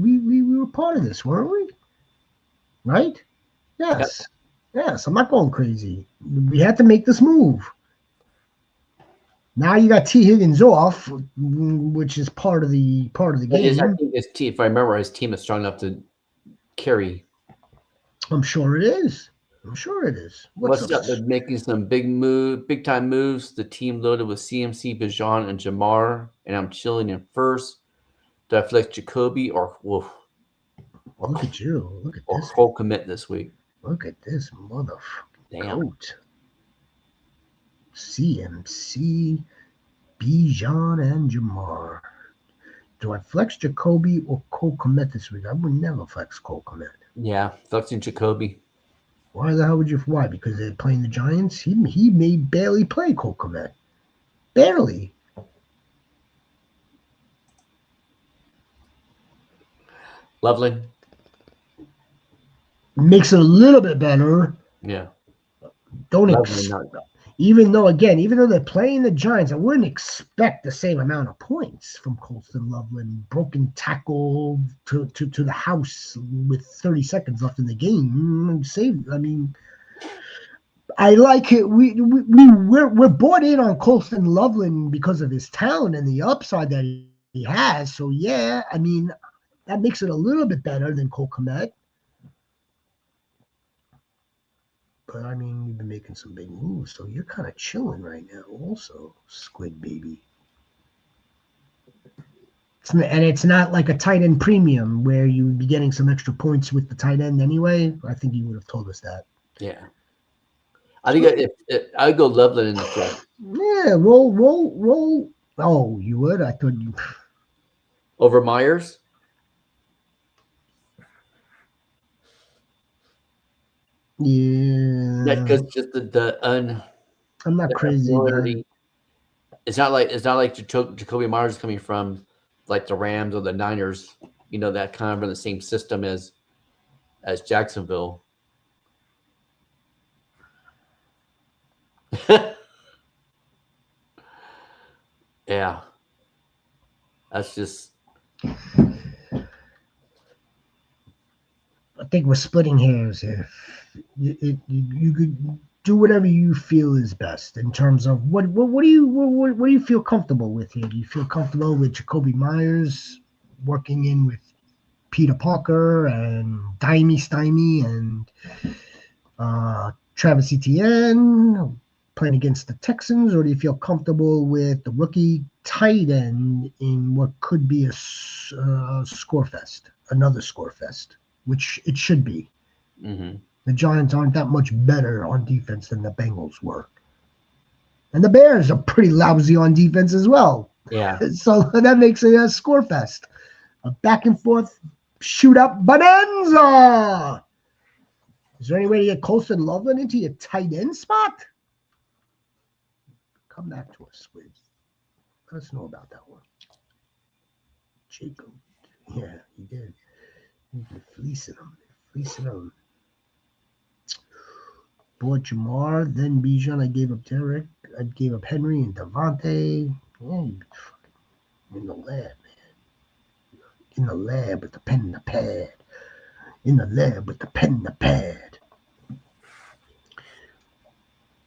were part of this, weren't we? Right? Yep. Yes. I'm not going crazy. We had to make this move. Now you got T Higgins off, which is part of the I game. think his team, if I remember, his team is strong enough to carry. I'm sure it is. What's What's up? up? They're making some big time moves. The team loaded with CMC, Bijan, and Jamar, and I'm chilling in first. Do I flex Jacoby or Look at you. Look at or this. Cole commit this week? Look at this motherfucking Damn. goat. CMC, Bijan, and Jamar. Do I flex Jacoby or Cole Komet this week? I would never flex Cole Komet. Yeah, flexing Jacoby. Why the hell would you? Why? Because they're playing the Giants? He may barely play Cole Komet. Barely. Loveland. Makes it a little bit better. Yeah. Don't Loveland, not even though they're playing the Giants, I wouldn't expect the same amount of points from Colston Loveland. Broken tackle to the house with 30 seconds left in the game. I like it. We're bought in on Colston Loveland because of his talent and the upside that he has. So yeah, that makes it a little bit better than Cole Komet. But we've been making some big moves, so you're kind of chilling right now, also, Squid baby. It's not like a tight end premium where you would be getting some extra points with the tight end anyway. I think you would have told us that. Yeah. I think I'd go Loveland in the fifth. Yeah, roll. Oh, you would? I thought you. Over Myers? Yeah, Because just the I'm not crazy about it. unfamiliarity. It's not like Jacoby Myers is coming from like the Rams or the Niners. You know, that kind of in the same system as Jacksonville. Yeah, that's just I think we're splitting hairs here. You could do whatever you feel is best in terms of what do you feel comfortable with here? Do you feel comfortable with Jacoby Myers working in with Peter Parker and Dimey Stymie and Travis Etienne playing against the Texans, or do you feel comfortable with the rookie tight end in what could be a score fest, another score fest, which it should be? mm-hmm. The Giants aren't that much better on defense than the Bengals were. And the Bears are pretty lousy on defense as well. Yeah. So that makes it a score fest. A back and forth shootout bonanza. Is there any way to get Colston Loveland into your tight end spot? Come back to us, Squids. Let us know about that one. Jacob. Yeah, he did. He's been fleecing them. Bought Jamar, then Bijan. I gave up Derek. I gave up Henry and Devontae. Yeah, you in the lab, man. In the lab with the pen and the pad. In the lab with the pen and the pad.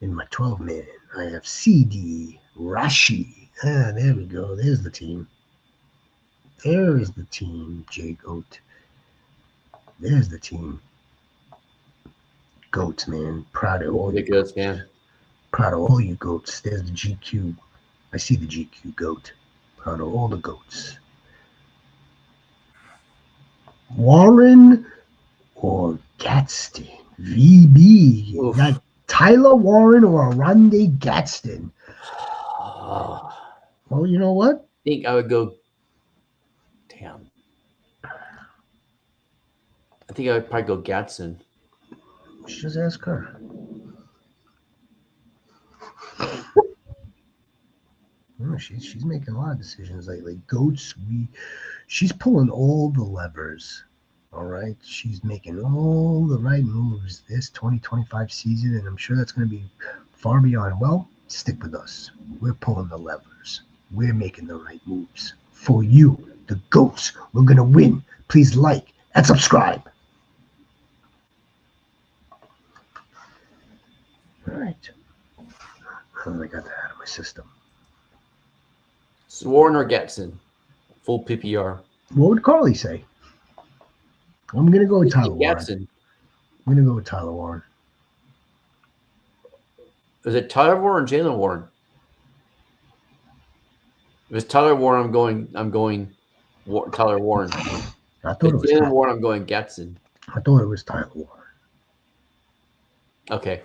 In my 12-man, I have CD, Rashi. Ah, there we go. There's the team. There is the team, J Goat. There's the team. Goats, man. Proud of all you Goats, man. Proud of all you goats. There's the GQ. I see the GQ goat. Proud of all the goats. Warren or Gadsden? VB. Oof. Got Tyler Warren or Aronde Gadsden? Well, you know what? I think I would go. Damn. I think I would probably go Gadsden. Just ask her. She's making a lot of decisions lately. Goats, she's pulling all the levers. All right, she's making all the right moves this 2025 season, and I'm sure that's going to be far beyond. Well, stick with us. We're pulling the levers. We're making the right moves for you, the goats. We're going to win. Please like and subscribe. All right. I got that out of my system. So Warren or Gadsden? Full PPR. What would Carly say? I'm going to go with Tyler Warren. Gadsden. I'm going to go with Tyler Warren. Is it Tyler Warren or Jalen Warren? If it's Tyler Warren, I'm going Tyler Warren. I thought it was Jalen Warren, I'm going Gadsden. I thought it was Tyler Warren. Okay.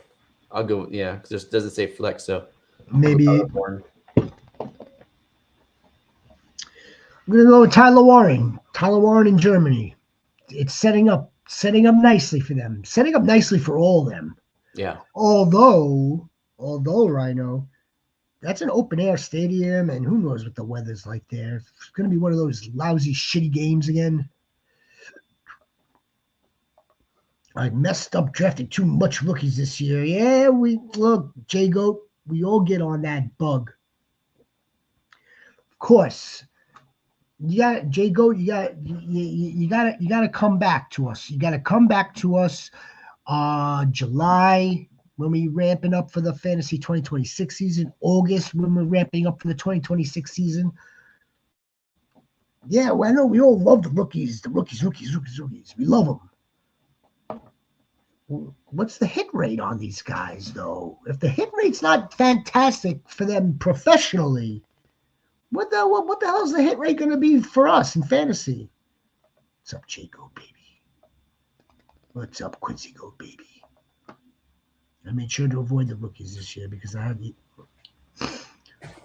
I'll go, yeah, because it doesn't say flex, so maybe Tyler Warren. I'm gonna go with Tyler Warren. Tyler Warren in Germany. It's setting up nicely for them. Setting up nicely for all of them. Yeah. Although Rhino, that's an open air stadium, and who knows what the weather's like there. It's gonna be one of those lousy, shitty games again. I messed up drafting too much rookies this year. Yeah, look, J Goat, we all get on that bug. Of course. You got J Goat. You got to come back to us. You got to come back to us. July when we ramping up for the fantasy 2026 season. August when we're ramping up for the 2026 season. Yeah, well, I know we all love the rookies. The rookies. We love them. What's the hit rate on these guys, though? If the hit rate's not fantastic for them professionally, what the hell is the hit rate going to be for us in fantasy? What's up, J Goat, baby? What's up, Quincy Goat, baby? I made sure to avoid the rookies this year because I had the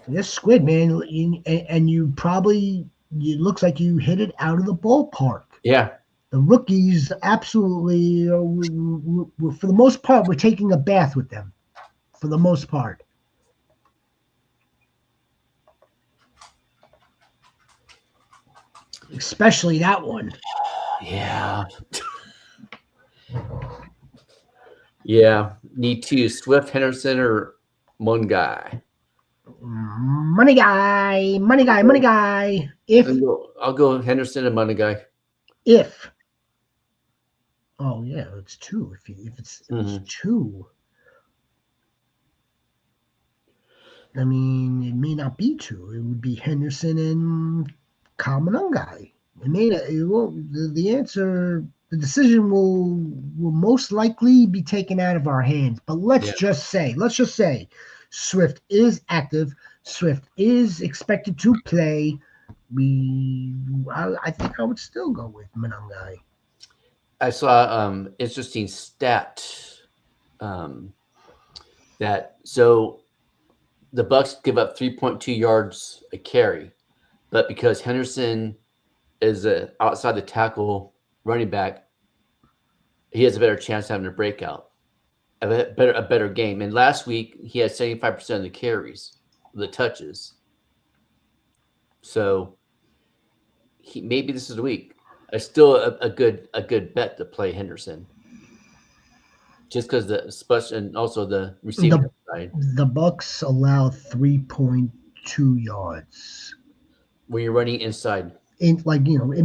this squid, man, and you probably it looks like you hit it out of the ballpark. Yeah. The rookies absolutely, for the most part, we're taking a bath with them. For the most part. Especially that one. Yeah. Yeah. Need to Swift, Henderson, or Mungai. Money guy, money guy, money guy. I'll go Henderson and Mungai. If oh yeah, it's two. If it's two, I mean, it may not be two. It would be Henderson and Kamanungai. It may not. It won't. The answer, the decision will most likely be taken out of our hands. But let's just say, Swift is active. Swift is expected to play. I think I would still go with Manungai. I saw interesting stat that so the Bucks give up 3.2 yards a carry, but because Henderson is outside the tackle running back, he has a better chance of having a breakout, a better game. And last week he had 75% of the carries, the touches. So maybe this is the week. It's still a good bet to play Henderson, just because and also the receiving side. The Bucks allow 3.2 yards when you're running inside, in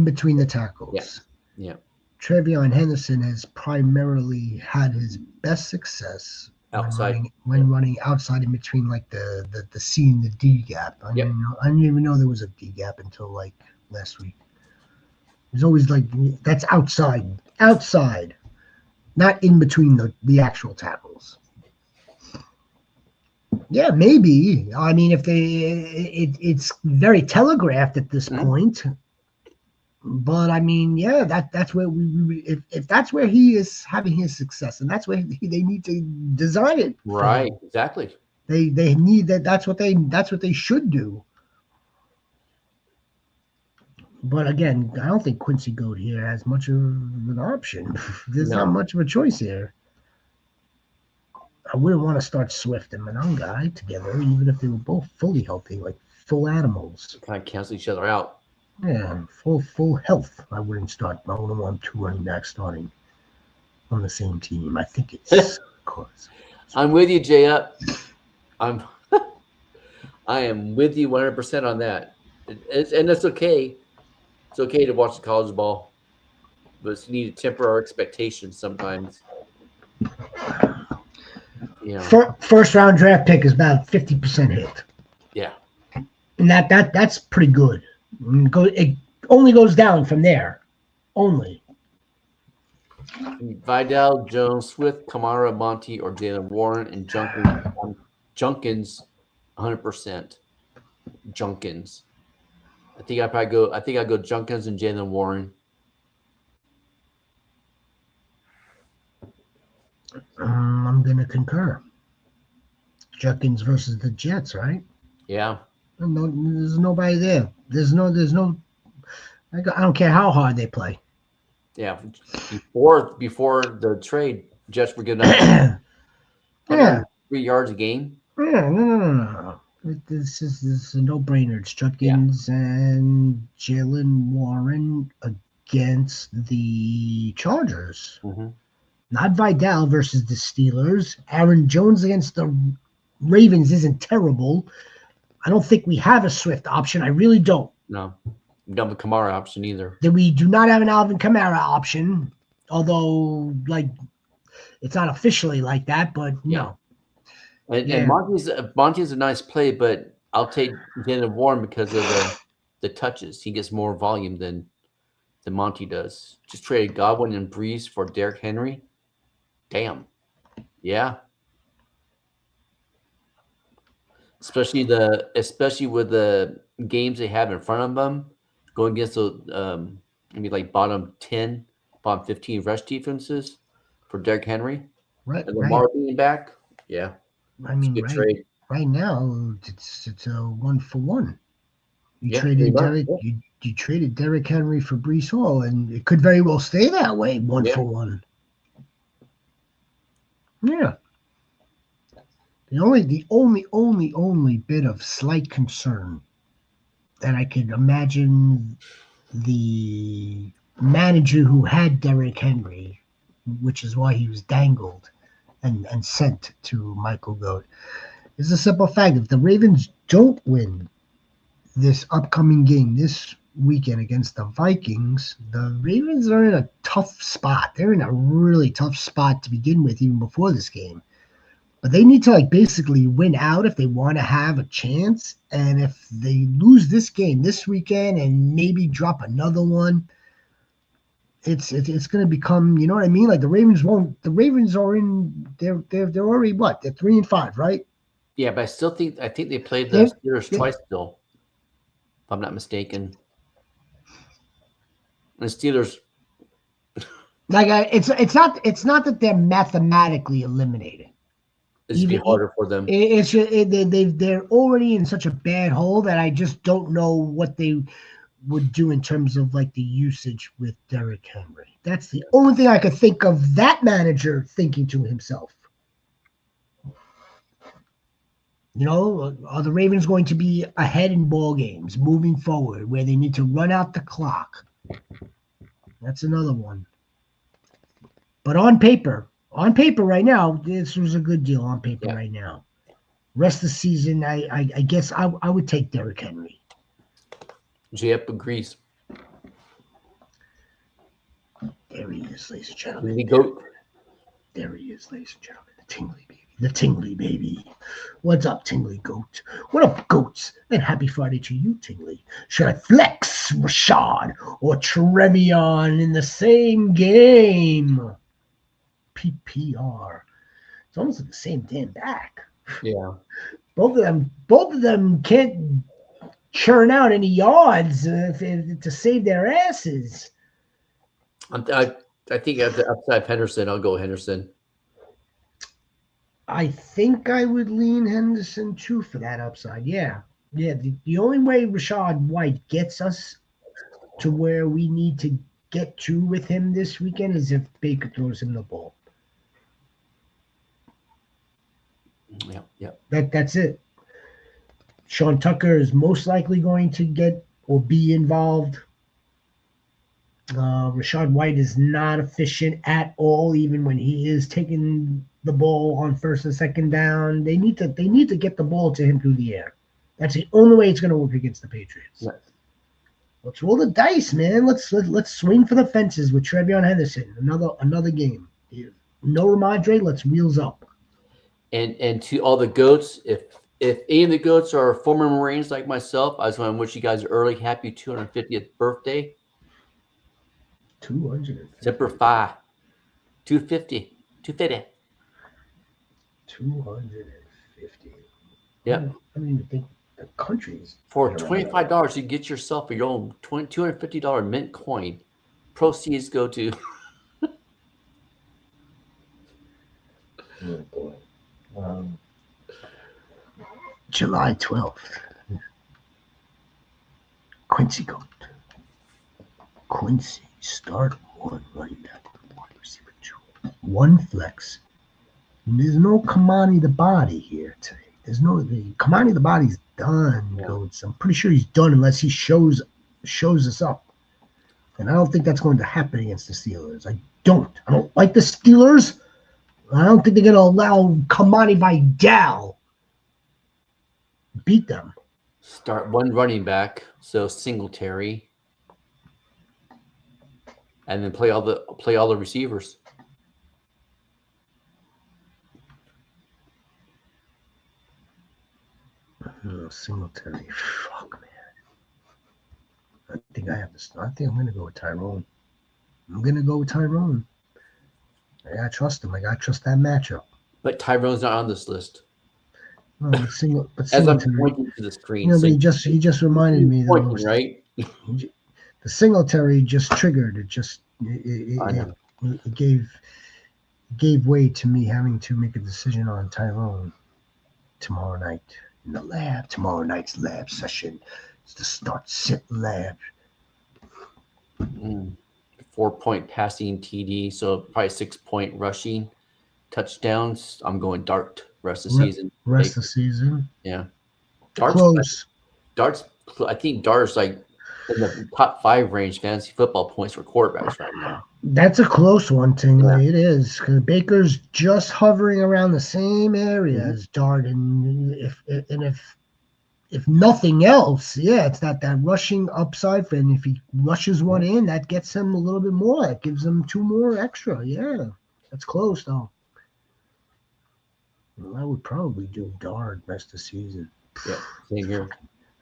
between the tackles. Yeah. Trevion Henderson has primarily had his best success outside when running outside in between the C and the D gap. I didn't even know there was a D gap until last week. There's always that's outside, not in between the actual tackles. Yeah, maybe. I mean, if it's very telegraphed at this point. But I mean, yeah, that's where if that's where he is having his success, and that's where they need to design it. Right, exactly. They need that. That's what they should do. But again, I don't think Quincy Goat here has much of an option. There's not much of a choice here. I wouldn't want to start Swift and Manungai together, even if they were both fully healthy, like full animals. Kind of cancel each other out. Yeah, full health. I wouldn't start. I wouldn't want two running backs starting on the same team. I think it's of course. I'm with you, Jay. I am with you 100% on that. And that's okay. It's okay to watch the college ball, but you need to temper our expectations sometimes. First round draft pick is about 50% hit. Yeah, and that's pretty good. It only goes down from there. Only. Vidal, Jones, Swift, Kamara, Monty, or Jalen Warren, and Junkins, 100%. Junkins. I think I go Junkins and Jalen Warren. I'm gonna concur. Junkins versus the Jets, right? Yeah. No, there's nobody there. There's no. I don't care how hard they play. Yeah. Before the trade, Jets were giving up 3 yards a game. Yeah, no. This is a no-brainer. It's Junkins and Jalen Warren against the Chargers. Mm-hmm. Not Vidal versus the Steelers. Aaron Jones against the Ravens isn't terrible. I don't think we have a Swift option. I really don't. No. We don't have a Kamara option either. We do not have an Alvin Kamara option, although it's not officially like that, but no. And Monty's a nice play, but I'll take Jalen Warren because of the touches. He gets more volume than Monty does. Just traded Godwin and Breeze for Derrick Henry. Damn. Yeah. Especially with the games they have in front of them, going against the bottom 10, bottom 15 rush defenses for Derrick Henry. Right, And Lamar being back, yeah, I it's a mean, good trade. right now it's a 1-for-1. You Yeah, pretty traded much. Derek. You traded Derrick Henry for Brees Hall, and it could very well stay that way, 1-for-1. Yeah. The only bit of slight concern that I could imagine the manager who had Derrick Henry, which is why he was dangled and sent to Michael Goat, is the simple fact: if the Ravens don't win this upcoming game this weekend against the Vikings, the Ravens are in a tough spot. They're in a really tough spot to begin with, even before this game. But they need to basically win out if they want to have a chance. And if they lose this game this weekend and maybe drop another one, it's going to become, you know what I mean? Like the Ravens won't. The Ravens are in. They're already what? They're 3-5, right? Yeah, but I think they played the They're, Steelers they're, twice still, if I'm not mistaken. And the Steelers, it's not that they're mathematically eliminated. it's be harder for them. They're already in such a bad hole that I just don't know what they would do in terms of like the usage with Derrick Henry. That's the only thing I could think of that manager thinking to himself. You know, are the Ravens going to be ahead in ball games moving forward where they need to run out the clock? That's another one. But on paper right now, this was a good deal on paper right now. Rest of the season, I guess I would take Derrick Henry. Jep agrees. There he is, ladies and gentlemen. There he is, ladies and gentlemen. The Tingly baby. What's up, Tingly Goat? What up, goats? And happy Friday to you, Tingly. Should I flex Rashad or Trevion in the same game? PPR. It's almost like the same damn back. Yeah. Both of them can't churn out any yards to save their asses. I think at the upside of Henderson, I'll go Henderson. I think I would lean Henderson too for that upside. Yeah. The only way Rashad White gets us to where we need to get to with him this weekend is if Baker throws him the ball. Yeah. That's it. Sean Tucker is most likely going to get or be involved. Rashad White is not efficient at all, even when he is taking the ball on first and second down. They need to get the ball to him through the air. That's the only way it's going to work against the Patriots. Right. Let's roll the dice, man. Let's swing for the fences with Trevion Henderson. Another game. No Ramadre, let's wheels up. And to all the goats, if any of the goats are former Marines like myself, I just want to wish you guys an early happy 250th birthday. 250. Zipper 5. 250. 250. 250. Yeah. I don't even think the country's. For $25, you get yourself your own $250 mint coin. Proceeds go to. Oh boy. July 12th. Quincy Goat. Quincy, start one running back, wide receiver 2. One flex. There's no Kamani the Body here today. Kamani the Body's done, Goats. I'm pretty sure he's done unless he shows us up. And I don't think that's going to happen against the Steelers. I don't like the Steelers. I don't think they're going to allow Kamani Vidal beat them. Start one running back, so Singletary, and then play all the receivers. Oh, Singletary, fuck, man. I think I'm going to go with Tyrone. I gotta trust him. I gotta trust that matchup. But Tyrone's not on this list. No, but As I'm pointing to the screen, but he just reminded me that right. The Singletary just triggered. It gave gave way to me having to make a decision on Tyrone tomorrow night in the lab. Tomorrow night's lab session. It's the start sit lab. 4-point passing TD, so probably 6-point rushing touchdowns. I'm going Dart rest of the season. Rest of the season. Yeah. Close. I think Dart's like in the top 5 range fantasy football points for quarterbacks right now. That's a close one, Tingley. Yeah. It is, because Baker's just hovering around the same area as Dart, and if nothing else, yeah, it's that rushing upside for him. If he rushes one in, that gets him a little bit more. That gives him 2 more extra. Yeah, that's close though. Well, I would probably do Dart rest of the season. Yeah, same here.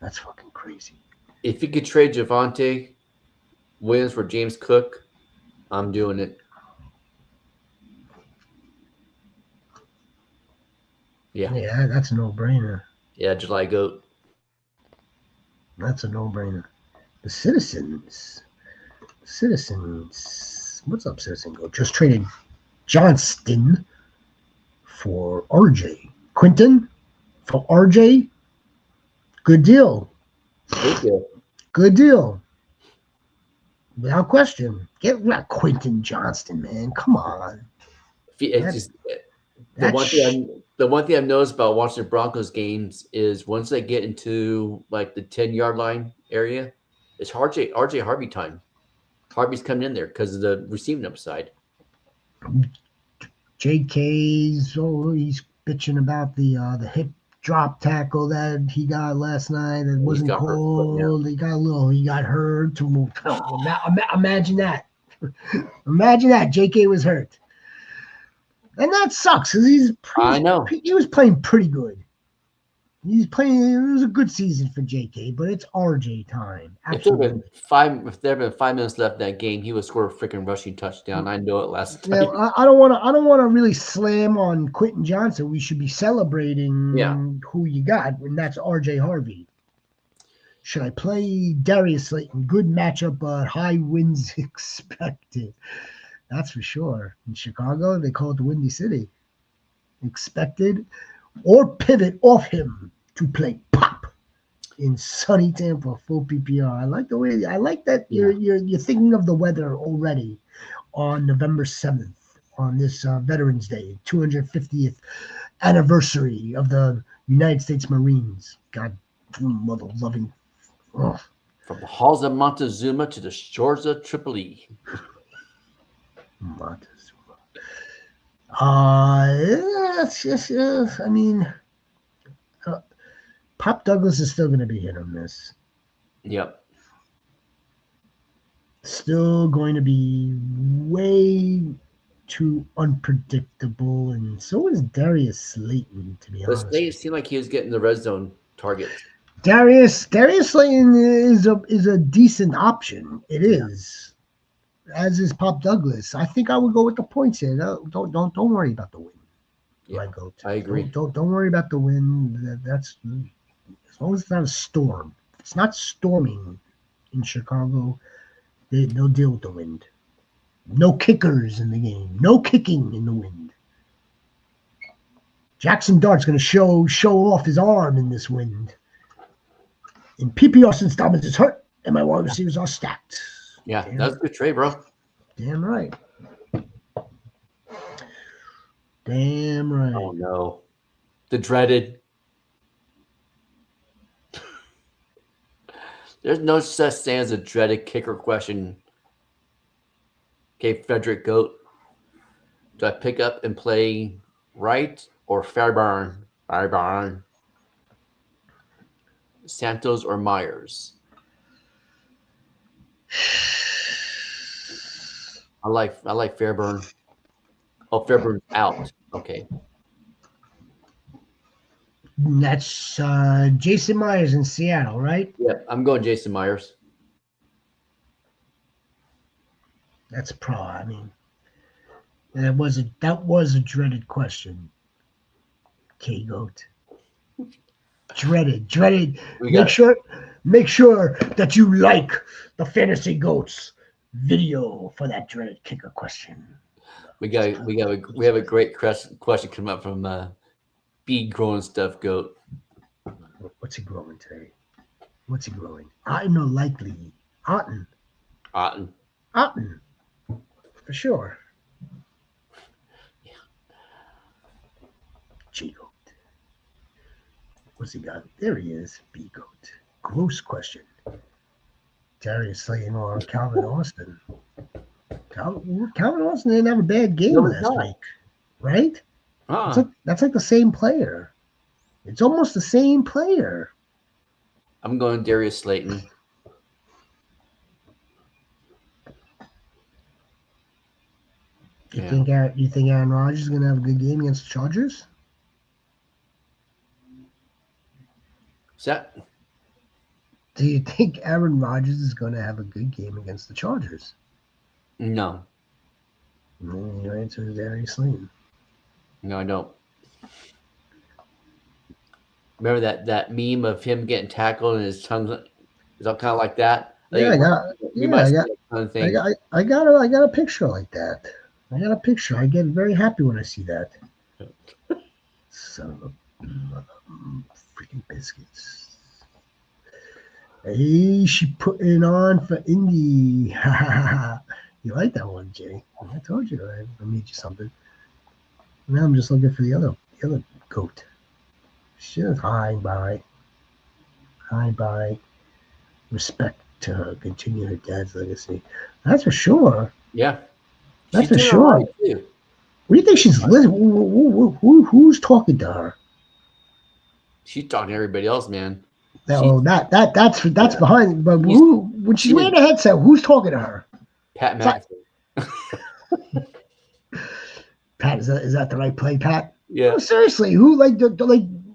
That's fucking crazy. If you could trade Javonte Williams for James Cook, I'm doing it. Yeah, that's a no-brainer. Yeah, July Goat. That's a no-brainer. The Citizens. What's up, Citizen Goat? Just traded Johnston for RJ. Quinton for RJ. Good deal. Good deal. Without question. Get rid of Quinton Johnston, man. Come on. The one thing I've noticed about watching the Broncos games is once they get into like the 10-yard line area, it's RJ Harvey time. Harvey's coming in there because of the receiving upside. JK's he's bitching about the hip drop tackle that he got last night. That wasn't cold. He got hurt. Imagine that. Imagine that. JK was hurt. And that sucks because I know he was playing pretty good. It was a good season for JK, but it's RJ time. Absolutely. If there had been 5 minutes left in that game, he would score a freaking rushing touchdown. I know it last time. Yeah, I don't want to really slam on Quentin Johnson. We should be celebrating who you got, and that's RJ Harvey. Should I play Darius Slayton? Good matchup, but high wins expected. That's for sure. In Chicago, they call it the Windy City. Expected, or pivot off him to play pop in sunny Tampa, full PPR. I like that you're thinking of the weather already on November 7th on this Veterans Day, 250th anniversary of the United States Marines. God, mother loving. Oh. From the halls of Montezuma to the shores of Tripoli. Montezuma. It's just, I mean, Pop Douglas is still going to be hit or miss. Yep. Still going to be way too unpredictable, and so is Darius Slayton, to be honest. Slayton seemed like he was getting the red zone targets. Darius Slayton is a decent option. It is. As is Pop Douglas. I think I would go with the points here. Don't worry about the win. Yeah, I agree. Don't worry about the win. That's as long as it's not a storm. If it's not storming in Chicago, they'll deal with the wind. No kickers in the game. No kicking in the wind. Jackson Dart's going to show off his arm in this wind. In PPR, since Dobbins is hurt, and my wide receivers are stacked. Yeah, that's a good trade, bro. Damn right. Damn right. Oh, no. The dreaded. There's no such thing as a dreaded kicker question. Okay, Frederick Goat. Do I pick up and play Wright or Fairbairn? Santos or Myers? I like Fairbairn. Oh, Fairburn's out. Okay. That's Jason Myers in Seattle, right? Yeah, I'm going Jason Myers. That's a pro. I mean, that was a dreaded question. K-Goat. Dreaded. Make sure that you like the Fantasy Goats video for that dreaded kicker question. We have a great question come up from Bee Growing Stuff Goat. What's he growing today? What's he growing? Otten or likely? Otten. Otten. Otten. For sure. Yeah. G-Goat. What's he got? There he is. B-Goat. Gross question. Darius Slayton or Calvin Austin? Calvin Austin didn't have a bad game last week, right? That's like the same player. It's almost the same player. I'm going Darius Slayton. You think Aaron Rodgers is going to have a good game against the Chargers? Do you think Aaron Rodgers is going to have a good game against the Chargers? No. Your answer is Darius Slayton. No, I don't. Remember that meme of him getting tackled and his tongue is all kind of like that? Yeah, I got a picture like that. I got a picture. I get very happy when I see that. Son of a freaking biscuits. Hey, she putting on for Indy. You like that one, Jay? I told you I made you something. Now I'm just looking for the other goat. She's high by. Respect to her. Continue her dad's legacy. That's for sure. Yeah. That's for sure. Right too. What do you think she's listening? Who's talking to her? She's talking to everybody else, man. That's behind. But when she's wearing a headset, who's talking to her? Pat McAfee. Pat, is that the right play, Pat? Yeah. No, seriously, who like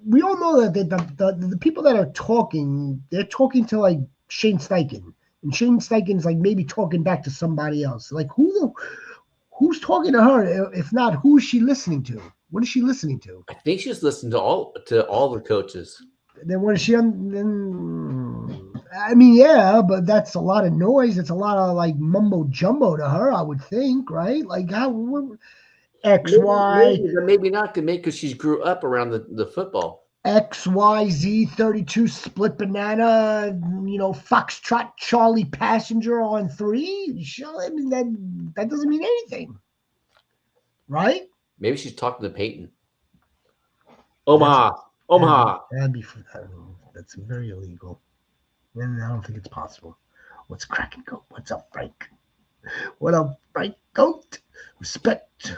we all know that the people that are talking, they're talking to like Shane Steichen, and Shane Steichen's like maybe talking back to somebody else. Like who's talking to her? If not, who is she listening to? What is she listening to? I think she's listening to all the coaches. Then what is she on? I mean, yeah, but that's a lot of noise. It's a lot of like mumbo jumbo to her, I would think, right? Like how X, Y. Maybe not to make because she grew up around the football. X, Y, Z, 32 split banana, Foxtrot Charlie Passenger on 3. Sure, I mean that doesn't mean anything, right? Maybe she's talking to Peyton. Omaha. That'd be that's very illegal. And I don't think it's possible. What's cracking, goat? What's up, Frank? What up, Frank Goat? Respect to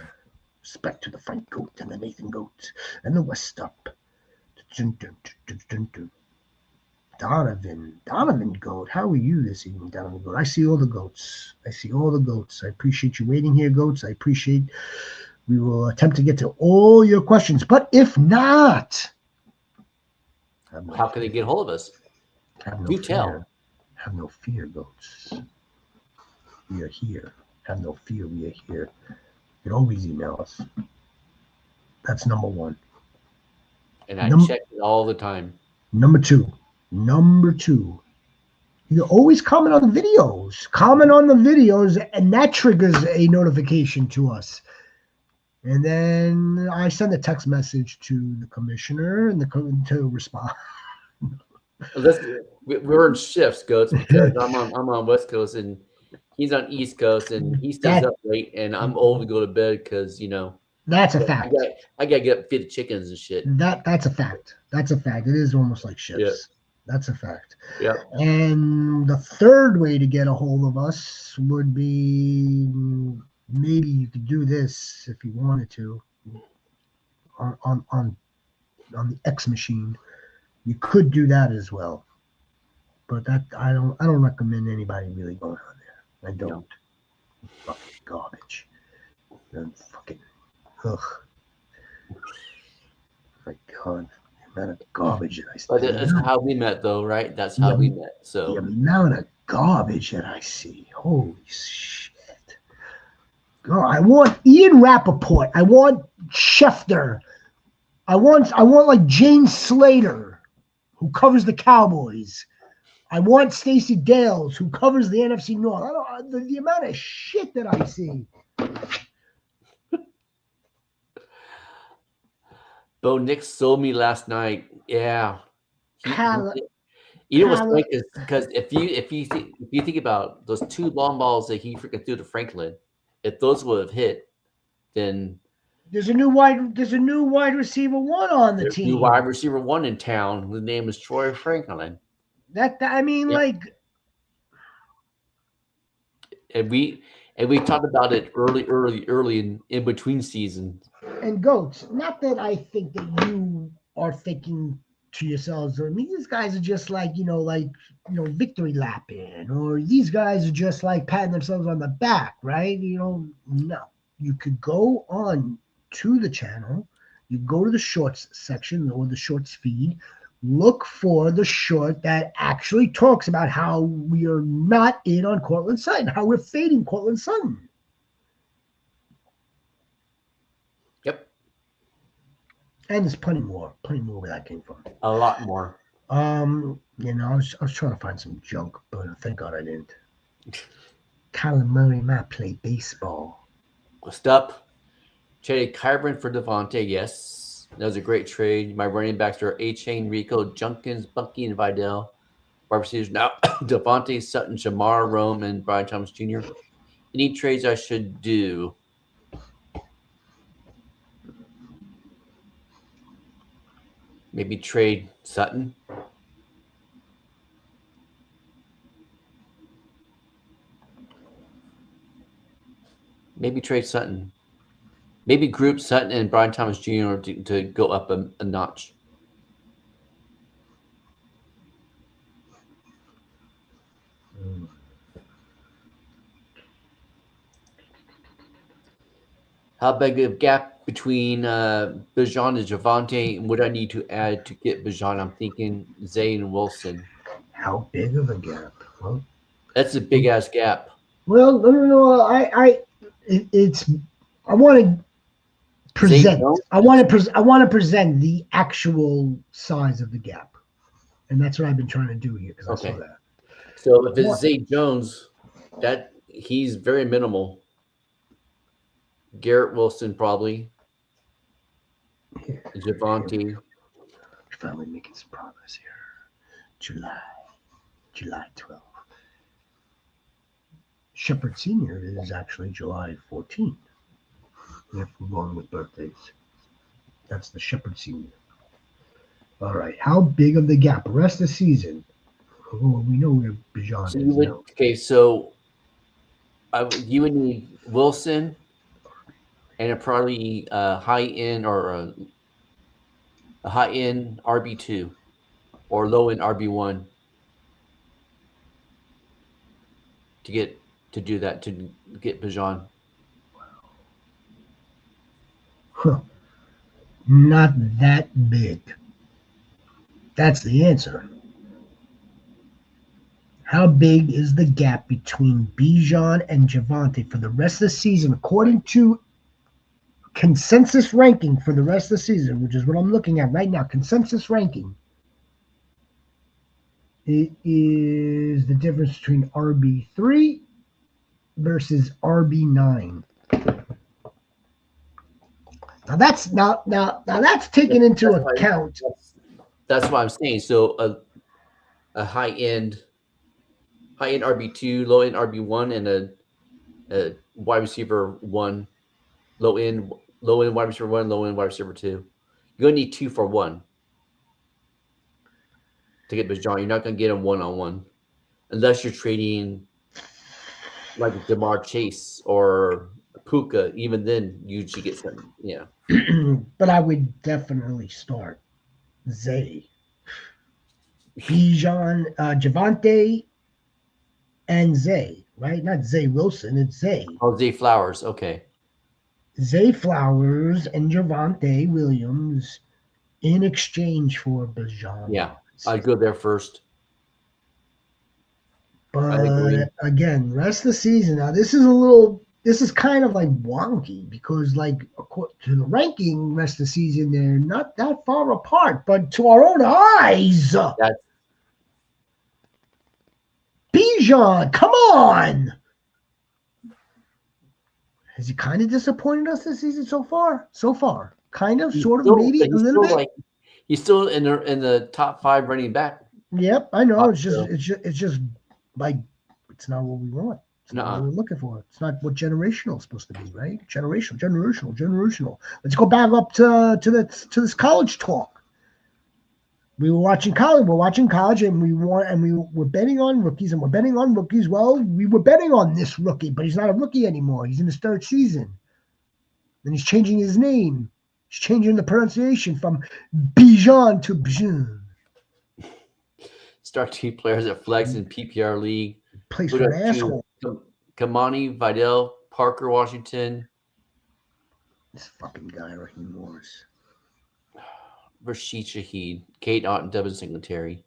the Frank Goat and the Nathan Goat and the West Up. Donovan Goat. How are you this evening, Donovan Goat? I see all the goats. I appreciate you waiting here, goats. We will attempt to get to all your questions. But if not, how can they get hold of us? You tell. Have no fear, goats. We are here. Have no fear. We are here. You can always email us. That's number one. And I check it all the time. Number two. You can always comment on the videos. And that triggers a notification to us. And then I send a text message to the commissioner and to respond. We're in shifts, Goats, because I'm on West Coast and he's on East Coast, and he stays up late, and I'm old to go to bed because that's a fact. I gotta get up and feed the chickens and shit. That's a fact. It is almost like shifts. Yeah. That's a fact. Yeah. And the third way to get a hold of us would be maybe you could do this if you wanted to on the X machine. You could do that as well, but that I don't recommend anybody really going on there. I don't. No. Fucking garbage. Fucking ugh. My God, the amount of garbage that I see. But that's how we met, though, right? That's how we met. So the amount of garbage that I see. Holy shit. God, I want Ian Rappaport. I want Schefter. I want like Jane Slater, who covers the Cowboys. I want Stacey Dales, who covers the NFC North. The amount of shit that I see. Bo Nix sold me last night. Yeah. Cal- You know what's Cal- funny? Because if you think about those 2 long balls that he freaking threw to Franklin, if those would have hit, then there's a new wide receiver one on the there's new team. wide receiver 1 in town, whose name is Troy Franklin. I mean, Yep. like, And we talked about it early in between seasons. and Goats. Not that I think that you are thinking to yourselves, I mean, these guys are just like, victory lapping, or these guys are just like patting themselves on the back, right? No. You could go on to the channel, you go to the shorts section or the shorts feed, look for the short that actually talks about how we are not in on Cortland Sutton, how we're fading Cortland Sutton. Yep. And there's plenty more where that came from. A lot more. I was trying to find some junk, but thank God I didn't. Kyler Murray might play baseball. What's up? Traded Kyron for Devontae. Yes, that was a great trade. My running backs are A-Chain, Rico, Junkins, Bucky, and Vidal. Wide receivers now Devontae, Sutton, Shamar, Rome, and Brian Thomas Jr. Any trades I should do? Maybe trade Sutton. Maybe trade Sutton. Maybe group Sutton and Brian Thomas Jr. to go up a notch. How big a gap between Bijan and Javante? What I need to add to get Bijan? I'm thinking Zay and Wilson. How big of a gap? Well, That's a big ass gap. well, no. I want to present. I want to present the actual size of the gap, and that's what I've been trying to do here because I saw that. So if it's Zay Jones, that he's very minimal. Garrett Wilson probably. Javante. Finally making some progress here. July 12th. Shepard Senior is actually July 14th. If we're going with birthdays, that's the Shepard Senior. All right, how big of the gap? Rest of the season. Oh, we know where Bijan is now. Okay, so you would need Wilson and probably a high end or a high end RB2 or low end RB1 to get Bijan. Huh. Not that big. That's the answer. How big is the gap between Bijan and Javante for the rest of the season, according to consensus ranking for the rest of the season, which is what I'm looking at right now? Consensus ranking. It is the difference between RB3 versus RB9. Now that's taken into account. That's what I'm saying. So a high end RB2, low end RB1, and a wide receiver 1, low end wide receiver 1, low end wide receiver 2. You're gonna need 2 for 1 to get Bijan. You're not gonna get him 1-on-1 unless you're trading like DeMar Chase or Puka. Even then, you should get some. Yeah. But I would definitely start Zay, Bijan, Javante, and Zay. Right? Not Zay Wilson. It's Zay. Oh, Zay Flowers. Okay. Zay Flowers and Javante Williams in exchange for Bijan. Yeah, I'd go there first. But again, rest of the season. Now this is kind of like wonky because like according to the ranking rest of the season, they're not that far apart. But to our own eyes, Bijan, come on. Has he kind of disappointed us this season so far? So far. kind of, He's sort of, still, maybe but a he's little still bit. like he's still in the top 5 running back. Yep, I know. So, It's just like it's not what we want. It's not what nuh-uh. we're looking for. It's not what generational is supposed to be, right? Generational. Let's go back up to this college talk. We were watching college. We're watching college, and we're betting on rookies, and we're betting on rookies. Well, we were betting on this rookie, but he's not a rookie anymore. He's in his 3rd season, and he's changing his name. He's changing the pronunciation from Bijan to Bijan. Start 2 players at flex in PPR league. Plays Who for does an 2? asshole. Kamani, Vidal, Parker, Washington, This fucking guy, Raheem Morris. Rashid Shaheed, Kate Otten, Devin Singletary.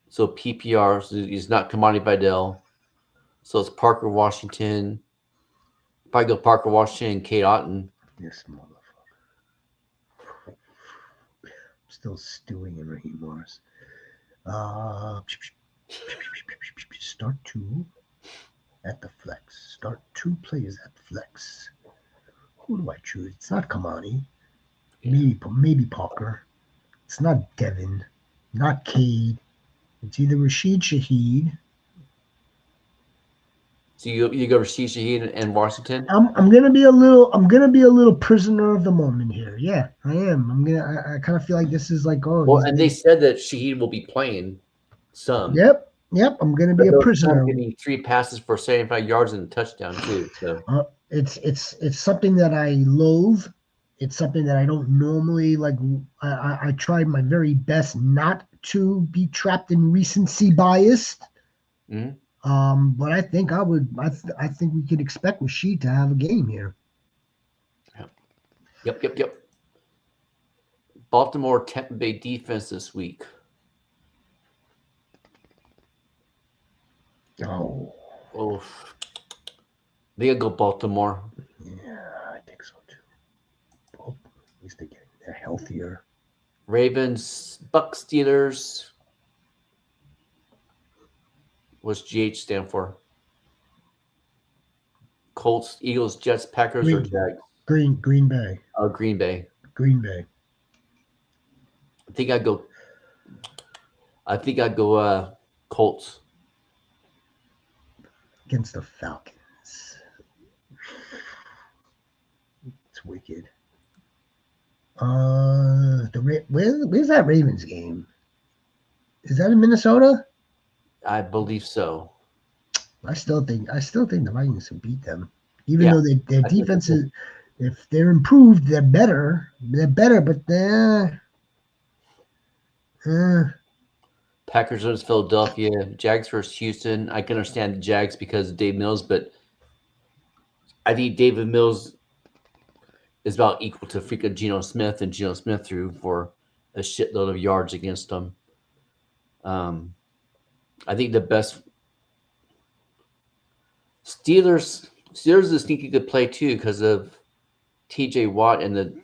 So PPR is not Kamani Vidal. So it's Parker, Washington. Probably go Parker, Washington, and Kate Otten. This motherfucker. Still stewing in Raheem Morris. Start 2 at the flex. Start 2 players at flex. Who do I choose? It's not Kamani. Maybe Parker. It's not Devin. Not Cade. It's either Rashid Shaheed. So you go Rashid Shaheed and Washington. I'm gonna be a little prisoner of the moment here. Yeah, I am. I kind of feel like this is like, oh, Well, and they said that Shaheed will be playing some. Yep. I'm gonna be a prisoner. Getting 3 passes for 75 yards and a touchdown too. So it's something that I loathe. It's something that I don't normally like. I try my very best not to be trapped in recency bias. Mhm. But I think I think we could expect Rashid to have a game here. Yep. Baltimore Tampa Bay defense this week. Oh, they gotta go Baltimore. Yeah, I think so too. Well, at least they're healthier. Ravens, Bucks, Steelers. What's GH stand for? Colts, Eagles, Jets, Packers, or Jags? Green Bay. Green Bay. Green Bay. I think I'd go Colts. Against the Falcons. It's wicked. Where's that Ravens game? Is that in Minnesota? I believe so. I still think the Vikings can beat them, even though their defense is. If they're improved, they're better. But Packers versus Philadelphia, Jags versus Houston. I can understand the Jags because of Dave Mills, but I think David Mills is about equal to freaking Geno Smith, and Geno Smith threw for a shitload of yards against them. I think the best Steelers is a sneaky good play too because of T.J. Watt and the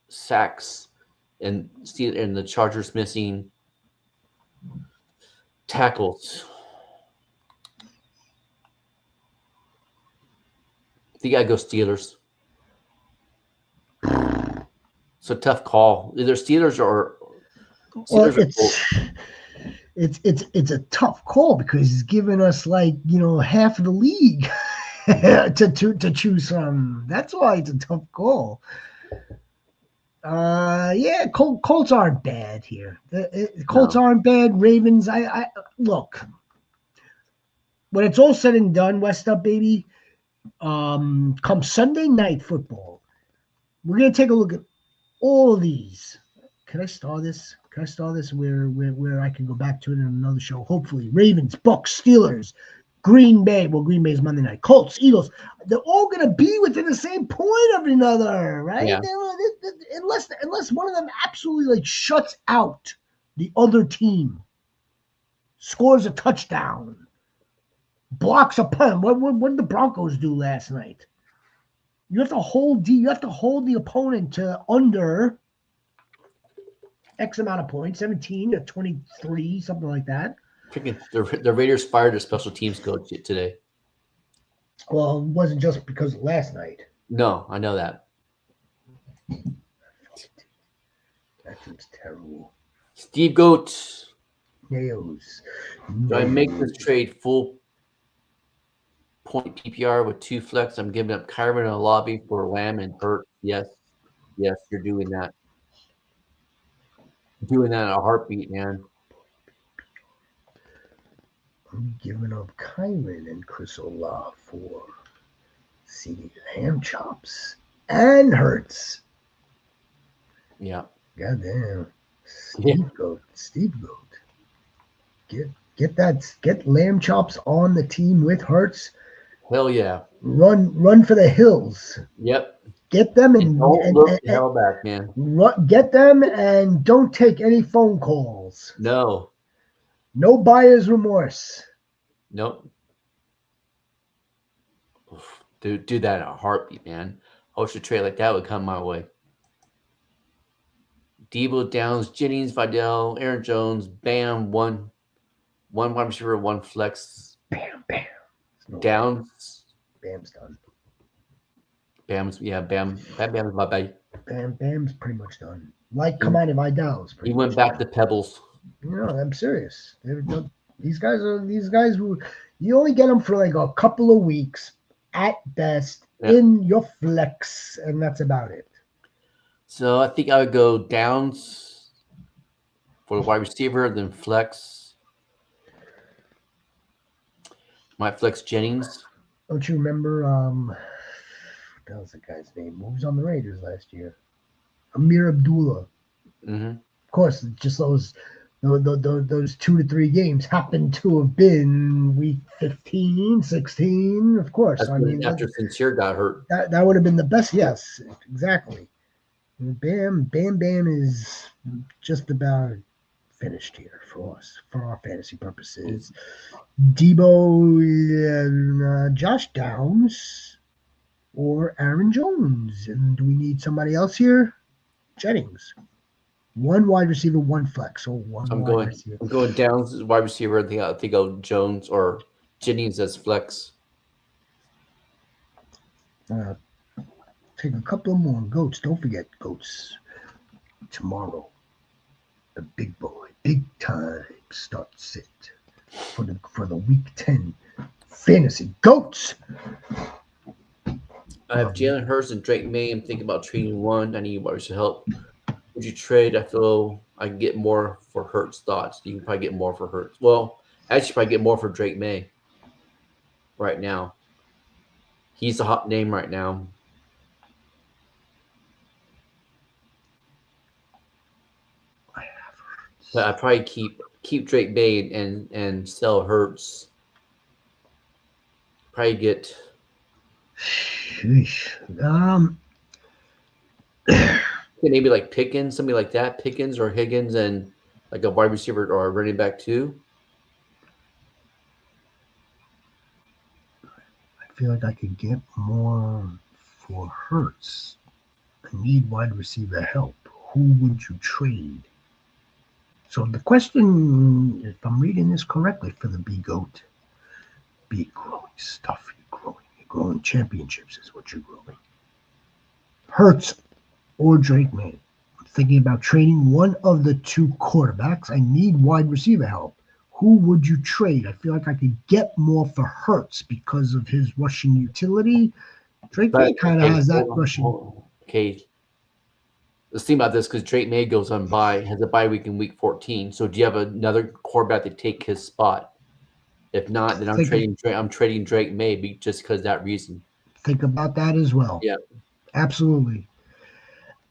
sacks and the Chargers missing tackles. I think I go Steelers. It's a tough call. Either Steelers or it's a tough call because he's given us half of the league to choose from. That's why it's a tough call. Colts aren't bad here. Colts aren't bad. Ravens, I look. When it's all said and done, West Up baby, come Sunday night football, we're gonna take a look at all of these. Can I start this? Where I can go back to it in another show? Hopefully, Ravens, Bucks, Steelers, Green Bay. Well, Green Bay is Monday night. Colts, Eagles. They're all going to be within the same point of another, right? Yeah. Unless one of them absolutely shuts out the other team, scores a touchdown, blocks a punt. What did the Broncos do last night? You have to hold the opponent to under X amount of points, 17 to 23, something like that. The Raiders fired their special teams coach today. Well, it wasn't just because of last night. No, I know that. That team's terrible. Steve Goats. Nails. Do I make this trade full point PPR with 2 flex? I'm giving up Kyron in a lobby for Lamb and Hurt. Yes. Yes, you're doing that. Doing that in a heartbeat, man. I'm giving up Kyron and Chris Olave for CD Lamb Chops and Hurts. Yeah. Goddamn. Steve Goat. Get Lamb Chops on the team with Hurts. Hell yeah. Run for the hills. Yep. Get them And don't look the hell back, man. Get them and don't take any phone calls. No. No buyer's remorse. Nope. Dude, do that in a heartbeat, man. I wish a trade like that would come my way. Debo, Downs, Jennings, Vidal, Aaron Jones, Bam, one wide receiver, 1 flex. Bam. Downs. Bam's done. Bam's bye-bye. Bam's pretty much done. Like Kamani Vidal's pretty He went back to Pebbles. No, I'm serious. These guys who you only get them for like a couple of weeks at best in your flex, and that's about it. So I think I would go Downs for the wide receiver, then flex. Might flex Jennings. Don't you remember? What was the guy's name? Who was on the Raiders last year? Amir Abdullah. Mm-hmm. Of course, just those 2 to 3 games happened to have been week 15, 16. Of course, After Sincere got hurt. That would have been the best. Yes, exactly. Bam is just about finished here for us, for our fantasy purposes. Debo, Josh Downs, or Aaron Jones. And do we need somebody else here? Jennings. 1 wide receiver, 1 flex. So I'm going Downs as wide receiver. I think go Jones or Jennings as flex. Take a couple more goats. Don't forget goats. Tomorrow, the big boy, big time starts it for the week 10 fantasy goats. I have Jalen Hurts and Drake May. I'm thinking about trading one. I need wide help. Would you trade? I feel I can get more for Hurts thoughts. You can probably get more for Hurts. Well, actually, probably get more for Drake May right now. He's a hot name right now. But I probably keep Drake May and sell Hurts. Probably get. Maybe like Pickens, somebody like that, Pickens or Higgins, and like a wide receiver or a running back too. I feel like I could get more for Hurts. I need wide receiver help. Who would you trade? So the question, if I'm reading this correctly for the B-Goat, big growing stuff. You're growing championships is what you're growing. Hurts or Drake May. I'm thinking about trading one of the 2 quarterbacks. I need wide receiver help. Who would you trade? I feel like I could get more for Hurts because of his rushing utility. Drake May kind of has that rushing. Okay. Let's think about this because Drake May goes on has a bye week in week 14. So do you have another quarterback to take his spot? If not, then I'm trading Drake May just because of that reason. Think about that as well. Yeah. Absolutely.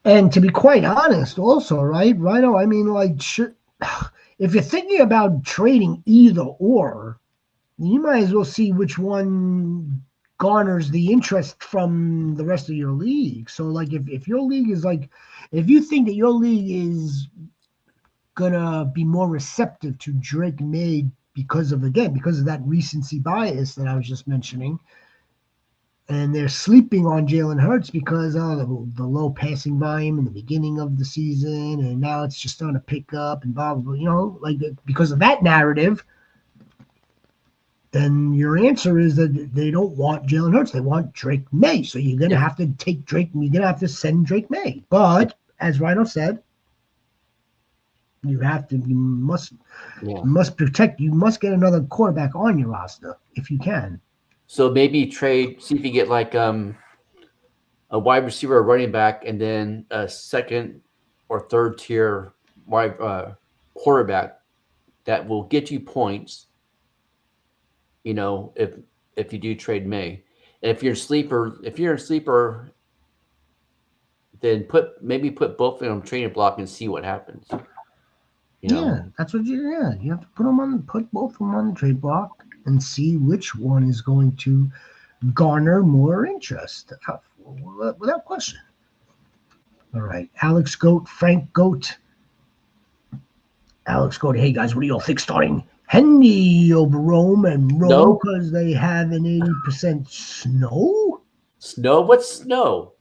And to be quite honest, also, right? I mean, like, if you're thinking about trading either or, you might as well see which one garners the interest from the rest of your league. So, like, if your league is like, if you think that your league is gonna be more receptive to Drake May because of that recency bias that I was just mentioning, and they're sleeping on Jalen Hurts because of the low passing volume in the beginning of the season, and now it's just starting to pick up and blah, blah, blah, because of that narrative, then your answer is that they don't want Jalen Hurts. They want Drake May. So you're going to have to take Drake. You're going to have to send Drake May. But as Rhino said, you must protect. You must get another quarterback on your roster if you can. So maybe see if you get like a wide receiver, a running back, and then a second or third tier wide quarterback that will get you points. You know, if you do trade May, and if you're in sleeper, then put both of them on trading block and see what happens. You know? Yeah, that's what you. Yeah, you have to put both of them on the trade block and see which one is going to garner more interest, without question. All right, Alex Goat, Frank Goat. Alex Goat, hey guys, what do y'all think starting Hendy over Rome and Rome because they have an 80% snow? Snow? What's snow?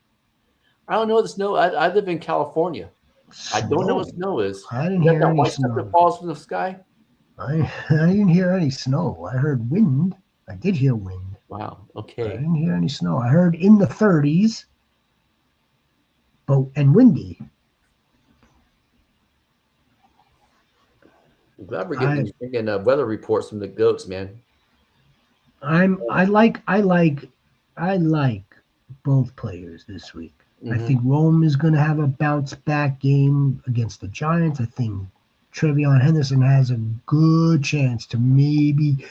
I don't know the snow. I live in California. Snow? I don't know what snow is. I didn't hear any white snow. Stuff that falls from the sky? I didn't hear any snow. I heard wind. I did hear wind. Wow. Okay. I didn't hear any snow. I heard in the 30s, and windy. I'm glad we're getting weather reports from the goats, man. I like both players this week. Mm-hmm. I think Rome is going to have a bounce back game against the Giants. I think Trevion Henderson has a good chance to maybe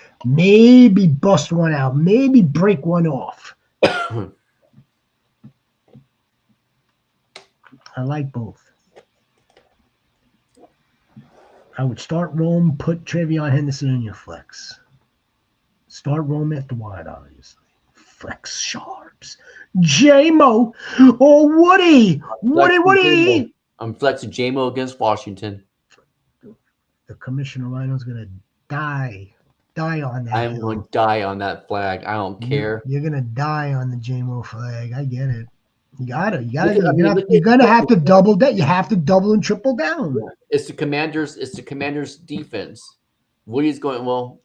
bust one out, maybe break one off. I like both. I would start Rome, put Trevion Henderson in your flex. Start Rome at the wide, obviously. Flex sharps. J-Mo or Woody. Woody. I'm flexing J-Mo against Washington. The Commissioner Rhino's going to die on that. I'm going to die on that flag. I don't care. You're going to die on the J-Mo flag. I get it. You're going to have to double that. You have to double and triple down. It's the Commanders' defense. Woody's going, well,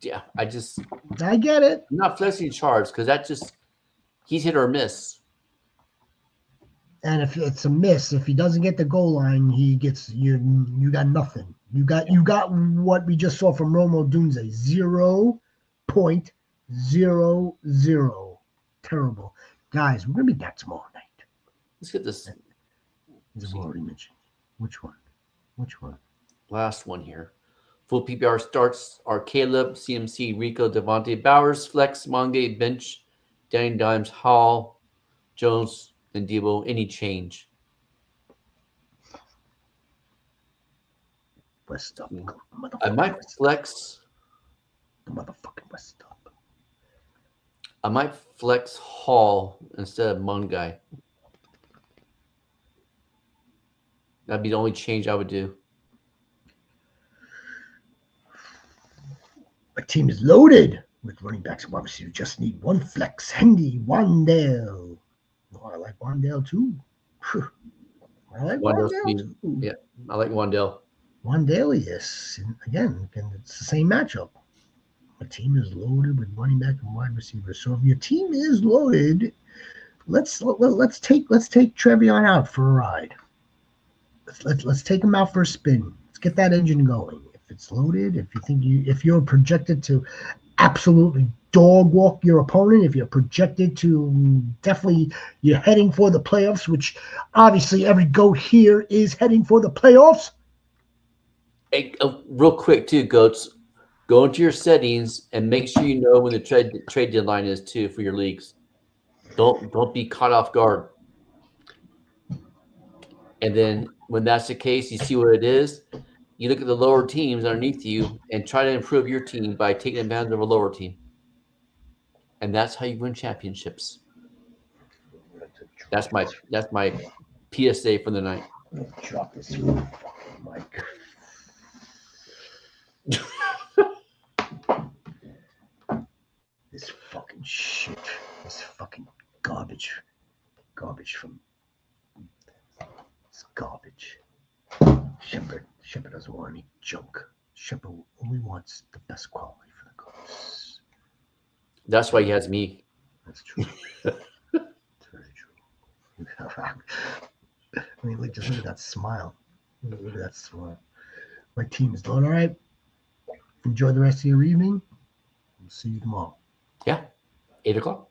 yeah, I get it. I'm not flexing Charles because he's hit or miss. And if it's a miss, if he doesn't get the goal line, he gets you got nothing. You got what we just saw from Romo Dunze, 0.00. Terrible. Guys, we're gonna be back tomorrow night. Let's get this. I've already mentioned. Which one? Last one here. Full PPR starts are Caleb, CMC, Rico, Devontae, Bowers, Flex, Monge, Bench, Danny Dimes, Hall, Jones, and Debo. Any change? West up. I might flex. The motherfucking West up. I might flex Hall instead of Mungai. That'd be the only change I would do. My team is loaded with running backs and wide receivers. You just need one flex. Hendy, Wandale. Oh, I like Wandale too. I like Wandale too. Yeah, I like Wandale. Wandale, yes. And again, it's the same matchup. My team is loaded with running back and wide receivers. So if your team is loaded, let's take Trevion out for a ride. Let's take him out for a spin. Let's get that engine going. If it's loaded, if you're projected to absolutely dog walk your opponent, if you're projected to you're heading for the playoffs, which obviously every GOAT here is heading for the playoffs. Hey, real quick too, Goats. Go into your settings and make sure you know when the trade deadline is too for your leagues. Don't be caught off guard. And then when that's the case, you see what it is. You look at the lower teams underneath you and try to improve your team by taking advantage of a lower team. And that's how you win championships. That's my PSA for the night. Drop this mic. This fucking shit. This fucking garbage. Garbage from. It's garbage. Shepard doesn't want any junk. Shepard only wants the best quality for the Goats. That's why he has me. That's true. That's very true. I mean, just look at that smile. Look at that smile. My team is doing all right. Enjoy the rest of your evening. We'll see you tomorrow. Yeah. 8 o'clock.